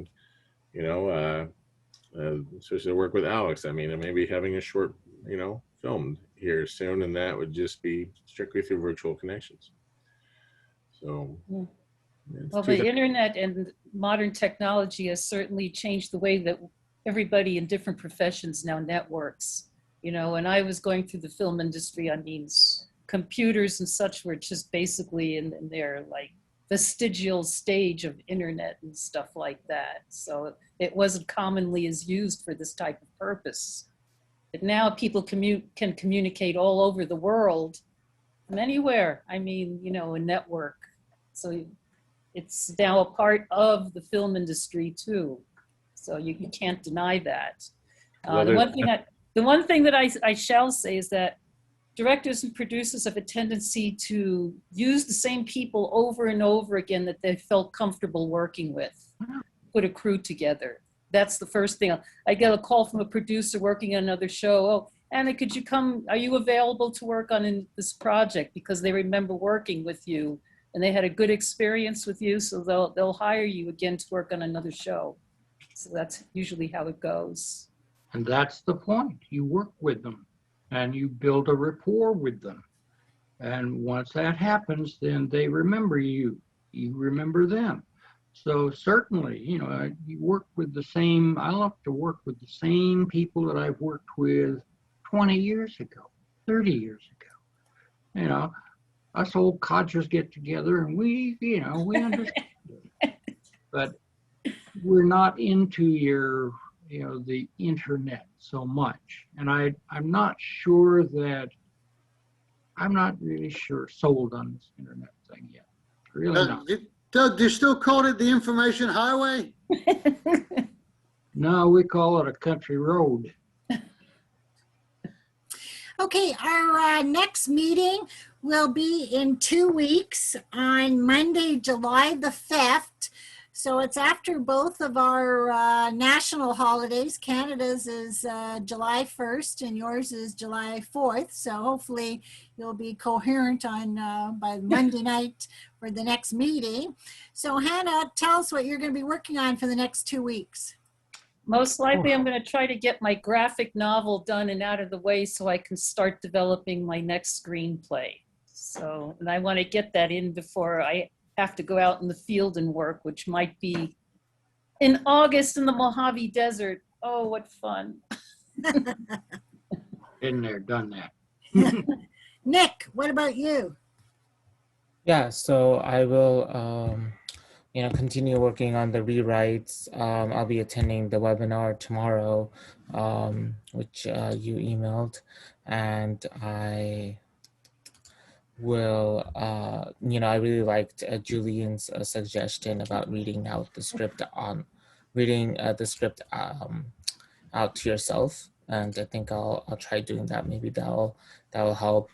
A: to work with Alex. I may be having a short, filmed here soon, and that would just be strictly through virtual connections. So,
C: well, the internet and modern technology has certainly changed the way that everybody in different professions now networks. When I was going through the film industry, computers and such were just basically in their like vestigial stage of internet and stuff like that. So it wasn't commonly as used for this type of purpose. But now people can communicate all over the world from anywhere. A network. So It's now a part of the film industry too. So you can't deny that. The one thing that I shall say is that directors and producers have a tendency to use the same people over and over again that they felt comfortable working with, put a crew together. That's the first thing. I get a call from a producer working on another show. Oh, Anna, could you come? Are you available to work on this project? Because they remember working with you and they had a good experience with you, so they'll hire you again to work on another show. So that's usually how it goes.
L: And that's the point. You work with them and you build a rapport with them. And once that happens, then they remember you. You remember them. So certainly, you know, you work with the same, I love to work with the same people that I've worked with 20 years ago, 30 years ago. You know, us old codgers get together and we understand. But we're not into your, you know, the internet so much. And I'm not really sold on this internet thing yet. Really not.
F: Doug, do you still call it the information highway?
L: No, we call it a country road.
B: Okay, our next meeting will be in 2 weeks on Monday, July the 5th. So it's after both of our national holidays. Canada's is July 1st and yours is July 4th. So hopefully you'll be coherent on by Monday night for the next meeting. So Hannah, tell us what you're going to be working on for the next 2 weeks.
C: Most likely I'm going to try to get my graphic novel done and out of the way so I can start developing my next screenplay. So, and I want to get that in before I have to go out in the field and work, which might be in August in the Mojave Desert. Oh, what fun.
L: Been there, done that.
B: Nick, what about you?
D: Yeah, so I will, continue working on the rewrites. I'll be attending the webinar tomorrow, which you emailed, and I will, I really liked Julian's suggestion about reading the script out to yourself, and I think I'll try doing that. Maybe that'll help.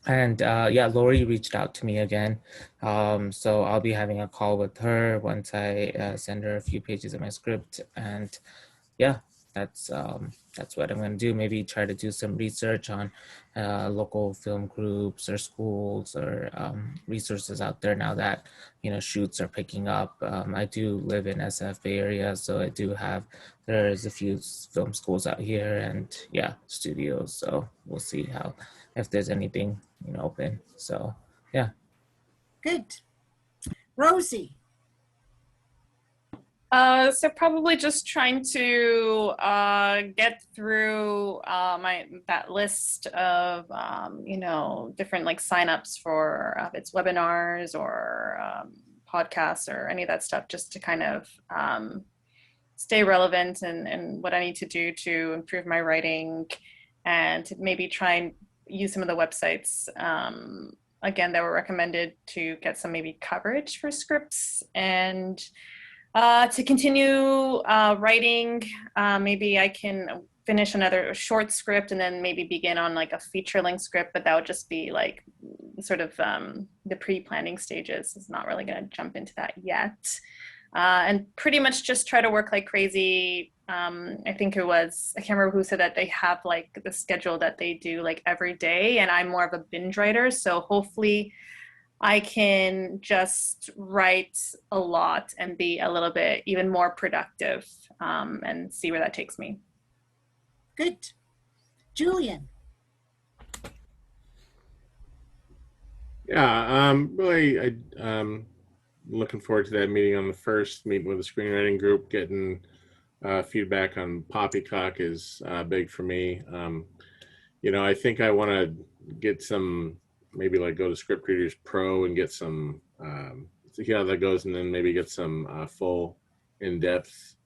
D: Lori reached out to me again, so I'll be having a call with her once I send her a few pages of my script, and yeah, that's what I'm going to do. Maybe try to do some research on local film groups or schools or resources out there now that shoots are picking up. I do live in SF Bay Area, so there's a few film schools out here and studios. So we'll see if there's anything open. So yeah.
B: Good. Rosie.
E: So probably just trying to get through that list of different signups for if it's webinars or podcasts or any of that stuff, just to kind of stay relevant and what I need to do to improve my writing, and to maybe try and use some of the websites again that were recommended to get some maybe coverage for scripts, and to continue writing. Maybe I can finish another short script and then maybe begin on a feature-length script, but that would just be sort of the pre-planning stages. It's not really going to jump into that yet. And pretty much just try to work like crazy. I think I can't remember who said that they have the schedule that they do every day, and I'm more of a binge writer. So hopefully I can just write a lot and be a little bit even more productive, and see where that takes me.
B: Good. Julian.
A: Yeah, really, I'm looking forward to that meeting on the 1st, meeting with the screenwriting group, getting feedback on Poppycock is big for me. I think I want to get some, maybe go to Script Readers Pro and get some, see how that goes, and then maybe get some full in-depth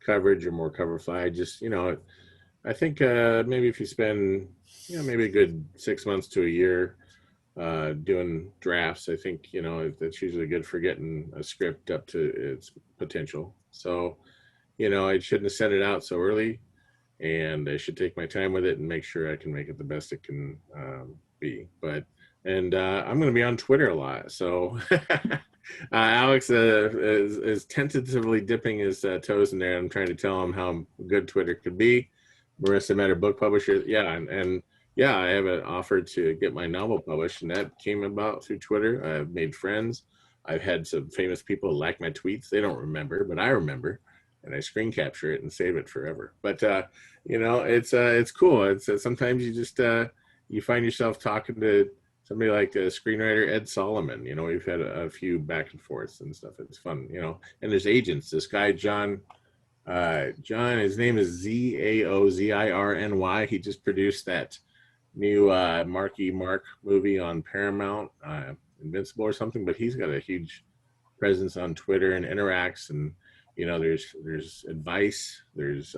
A: coverage or more cover fly. Just, I think maybe if you spend, maybe a good 6 months to a year doing drafts. I think, that's usually good for getting a script up to its potential. So, I shouldn't have sent it out so early, and I should take my time with it and make sure I can make it the best it can be. And I'm going to be on Twitter a lot. So Alex is tentatively dipping his toes in there. I'm trying to tell him how good Twitter could be. Marissa met her book publisher. Yeah, and yeah, I have an offer to get my novel published, and that came about through Twitter. I've made friends. I've had some famous people like my tweets. They don't remember, but I remember, and I screen capture it and save it forever. But it's cool. It's sometimes you just you find yourself talking to somebody like screenwriter Ed Solomon. We've had a few back and forths and stuff. It's fun, And there's agents. This guy John, his name is Zaozirny. He just produced that new Marky Mark movie on Paramount, Invincible or something. But he's got a huge presence on Twitter and interacts, and there's advice. There's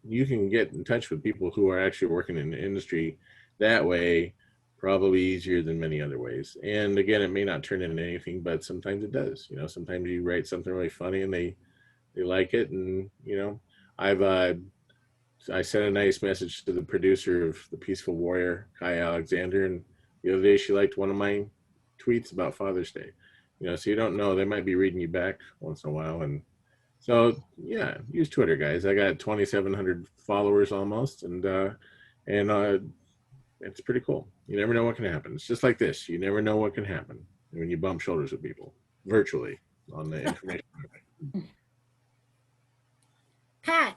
A: you can get in touch with people who are actually working in the industry that way, probably easier than many other ways. And again, it may not turn into anything, but sometimes it does. Sometimes you write something really funny and they like it. And I sent a nice message to the producer of The Peaceful Warrior, Kai Alexander, and the other day she liked one of my tweets about Father's Day. So you don't know, they might be reading you back once in a while. And so yeah, use Twitter, guys. I got 2,700 followers almost, and it's pretty cool. You never know what can happen. It's just like this. You never know what can happen when you bump shoulders with people virtually on the information.
B: Pat.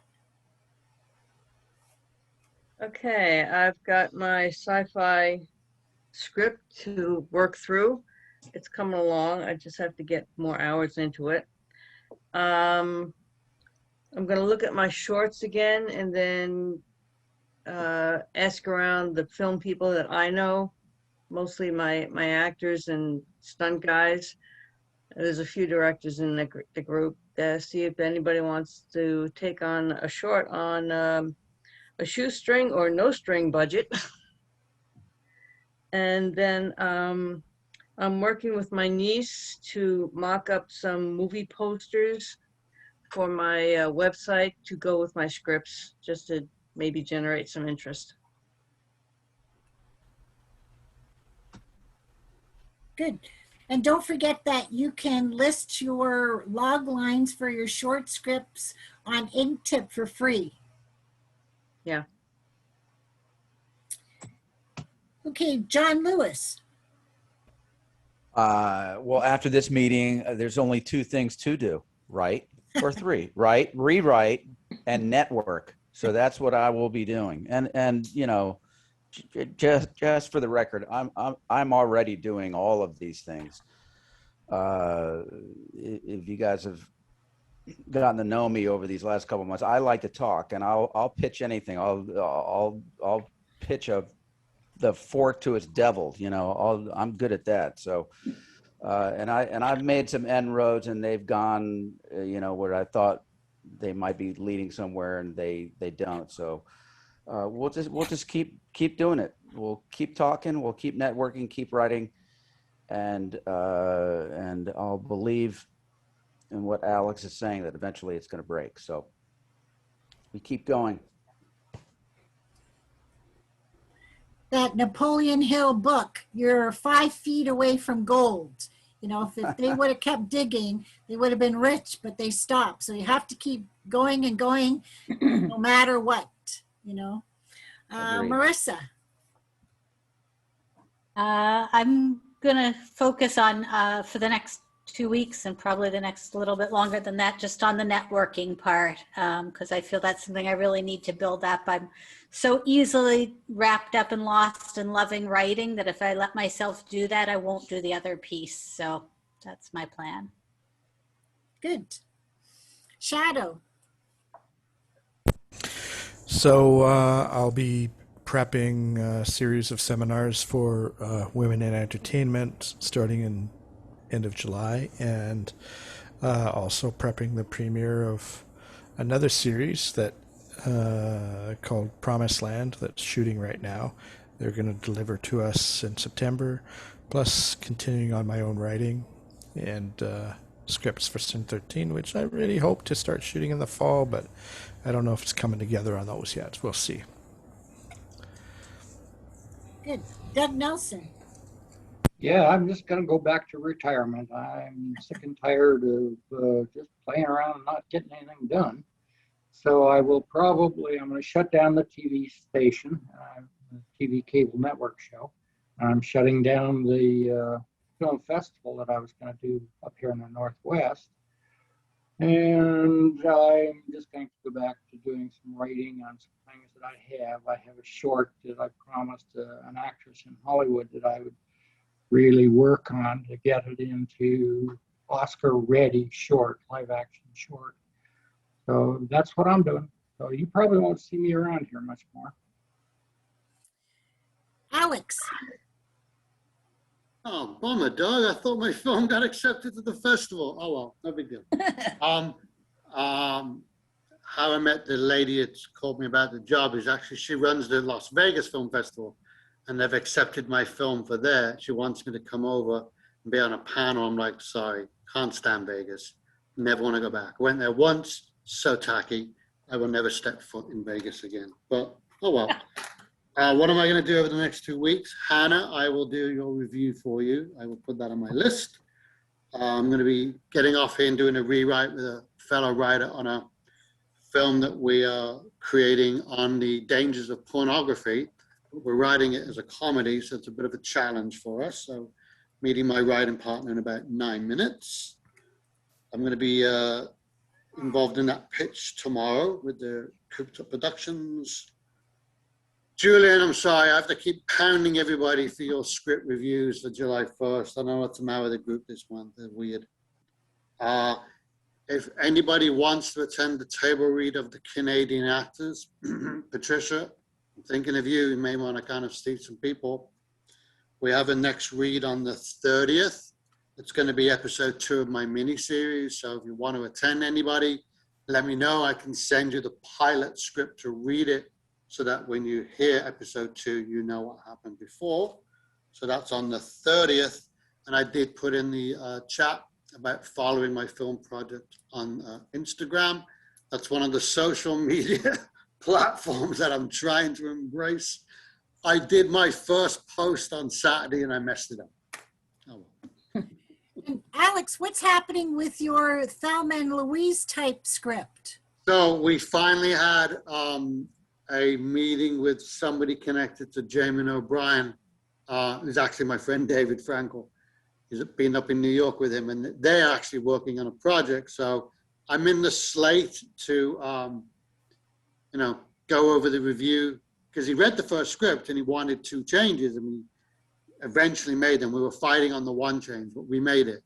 G: Okay, I've got my sci-fi script to work through. It's coming along. I just have to get more hours into it. I'm going to look at my shorts again and then ask around the film people that I know, mostly my actors and stunt guys. There's a few directors in the group. See if anybody wants to take on a short on a shoestring or no string budget. And then I'm working with my niece to mock up some movie posters for my website to go with my scripts, just to maybe generate some interest.
B: Good. And don't forget that you can list your log lines for your short scripts on Inktip for free.
G: Yeah.
B: Okay, John Lewis.
I: Well, after this meeting, there's only two things to do, right? Or three, right? Rewrite and network. So that's what I will be doing. And just for the record, I'm already doing all of these things. If you guys have gotten to know me over these last couple of months, I like to talk, and I'll pitch anything. I'll pitch the fork to its devil. I'm good at that. So, and I've made some inroads, and they've gone, where I thought they might be leading somewhere, and they don't. So, we'll just keep doing it. We'll keep talking. We'll keep networking. Keep writing, and I'll believe in what Alex is saying, that eventually it's going to break. So, we keep going.
B: That Napoleon Hill book, you're 5 feet away from gold. If they would have kept digging, they would have been rich, but they stopped. So you have to keep going and going, no matter what, Marissa.
J: I'm going to focus on, for the next 2 weeks and probably the next little bit longer than that, just on the networking part, because I feel that's something I really need to build up. I'm so easily wrapped up and lost in loving writing that if I let myself do that, I won't do the other piece. So that's my plan.
B: Good. Shadow.
K: So I'll be prepping a series of seminars for women in entertainment starting in end of July, and also prepping the premiere of another series that called Promised Land that's shooting right now. they're going to deliver to us in September, plus continuing on my own writing and scripts for Sin 13, which I really hope to start shooting in the fall, but I don't know if it's coming together on those yet. We'll see.
B: Good. Doug Nelson.
L: Yeah, I'm just going to go back to retirement. I'm sick and tired of just playing around and not getting anything done. So I'm going to shut down the TV station, the TV cable network show. I'm shutting down the film festival that I was going to do up here in the Northwest. And I'm just going to go back to doing some writing on some things that I have. I have a short that I promised an actress in Hollywood that I would really work on to get it into Oscar-ready short, live-action short. So that's what I'm doing. So you probably won't see me around here much more.
B: Alex.
F: Oh, bummer, Doug. I thought my film got accepted to the festival. Oh, well, no big deal. How I met the lady that called me about the job is actually, she runs the Las Vegas Film Festival, and they've accepted my film for there. She wants me to come over and be on a panel. I'm like, sorry, can't stand Vegas. Never want to go back. Went there once, so tacky. I will never step foot in Vegas again. But, oh well. What am I going to do over the next 2 weeks? Hannah, I will do your review for you. I will put that on my list. I'm going to be getting off here and doing a rewrite with a fellow writer on a film that we are creating on the dangers of pornography. We're writing it as a comedy, so it's a bit of a challenge for us. So meeting my writing partner in about 9 minutes. I'm going to be involved in that pitch tomorrow with the Cooped Up Productions. Julian, I'm sorry, I have to keep pounding everybody for your script reviews for July 1st. I know what's the matter with the group this month, they're weird. If anybody wants to attend the table read of the Canadian actors, Patricia, I'm thinking of you, you may want to kind of see some people. We have a next read on the 30th. It's going to be episode 2 of my mini-series, so if you want to attend anybody, let me know. I can send you the pilot script to read it, so that when you hear episode 2, you know what happened before. So that's on the 30th. And I did put in the chat about following my film project on Instagram. That's one of the social media platforms that I'm trying to embrace. I did my first post on Saturday and I messed it up. Oh, well.
B: And Alex, what's happening with your Thelma and Louise type script?
F: So we finally had a meeting with somebody connected to Jamin O'Brien, who's actually my friend David Frankel. He's been up in New York with him, and they're actually working on a project. So I'm in the slate to, go over the review, because he read the first script and he wanted 2 changes, and we eventually made them. We were fighting on the 1 change, but we made it.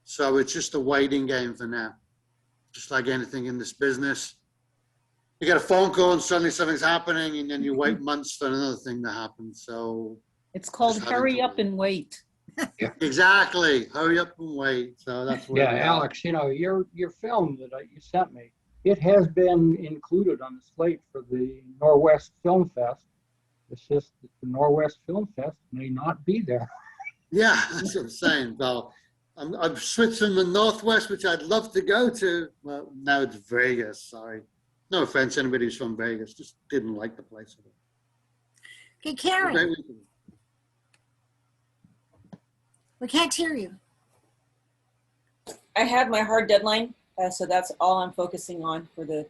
F: So it's just a waiting game for now. Just like anything in this business. You get a phone call and suddenly something's happening, and then you wait months for another thing to happen. So
C: it's called hurry up and wait.
F: Exactly, hurry up and wait. So that's what.
L: Yeah, Alex, your film that you sent me, it has been included on the slate for the Norwest Film Fest. It's just that the Norwest Film Fest may not be there.
F: Yeah, that's what I'm saying. Well, I'm switching the Northwest, which I'd love to go to. Well, now it's Vegas. Sorry. No offense, anybody who's from Vegas, just didn't like the place.
B: Okay, Karen. We can't hear you.
M: I have my hard deadline, so that's all I'm focusing on for the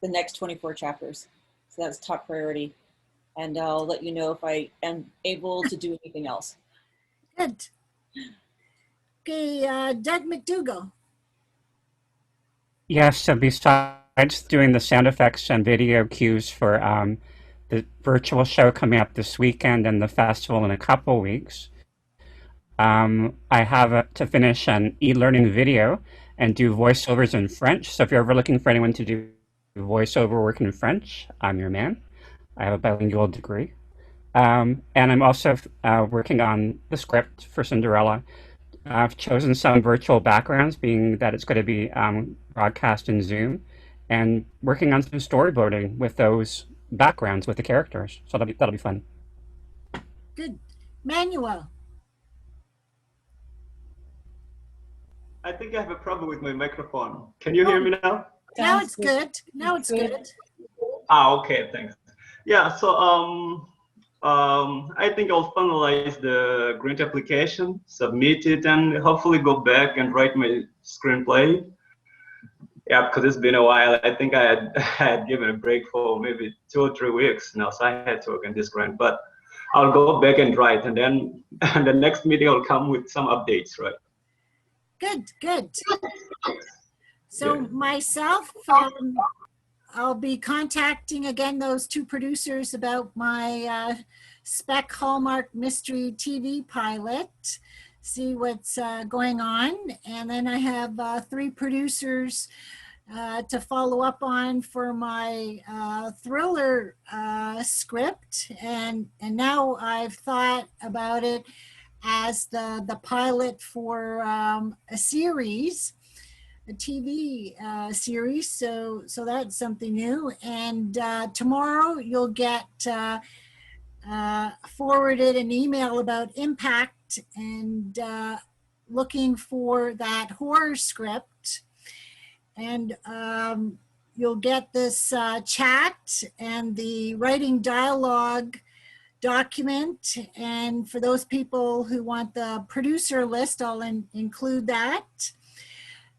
M: next 24 chapters. So that's top priority. And I'll let you know if I am able to do anything else.
B: Good. Okay, Doug McDougall.
O: Yes, so besides doing the sound effects and video cues for the virtual show coming up this weekend and the festival in a couple weeks, I have to finish an e-learning video and do voiceovers in French. So if you're ever looking for anyone to do voiceover work in French, I'm your man. I have a bilingual degree. And I'm also working on the script for Cinderella. I've chosen some virtual backgrounds, being that it's going to be broadcast in Zoom, and working on some storyboarding with those backgrounds with the characters. So that'll be fun.
B: Good. Manuel.
P: I think I have a problem with my microphone. Can you hear me now?
B: Now it's good. Now it's good.
P: Ah, okay, thanks. Yeah, so I think I'll finalize the grant application, submit it, and hopefully go back and write my screenplay. Yeah, because it's been a while. I think I had given a break for maybe 2 or 3 weeks now, so I had to work on this grant. But I'll go back and write, and then the next meeting I'll come with some updates, right?
B: Good, good. So myself, I'll be contacting again those 2 producers about my spec Hallmark mystery TV pilot, see what's going on. And then I have 3 producers to follow up on for my thriller script. And now I've thought about it as the pilot for a series, a TV series. So that's something new. And tomorrow you'll get forwarded an email about Impact and looking for that horror script. And you'll get this chat and the writing dialogue document. And for those people who want the producer list, I'll include that.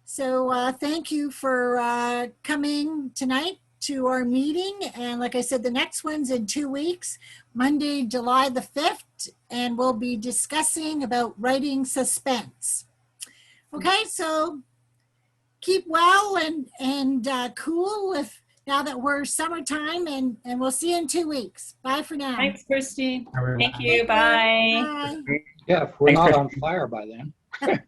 B: So thank you for coming tonight to our meeting. And like I said, the next one's in 2 weeks, Monday, July the 5th, and we'll be discussing about writing suspense. Okay, so keep well and cool now that we're summertime, and we'll see you in 2 weeks. Bye for now.
M: Thanks, Christy.
G: Thank you. Bye.
B: Bye.
L: Yeah, if we're not on fire by then.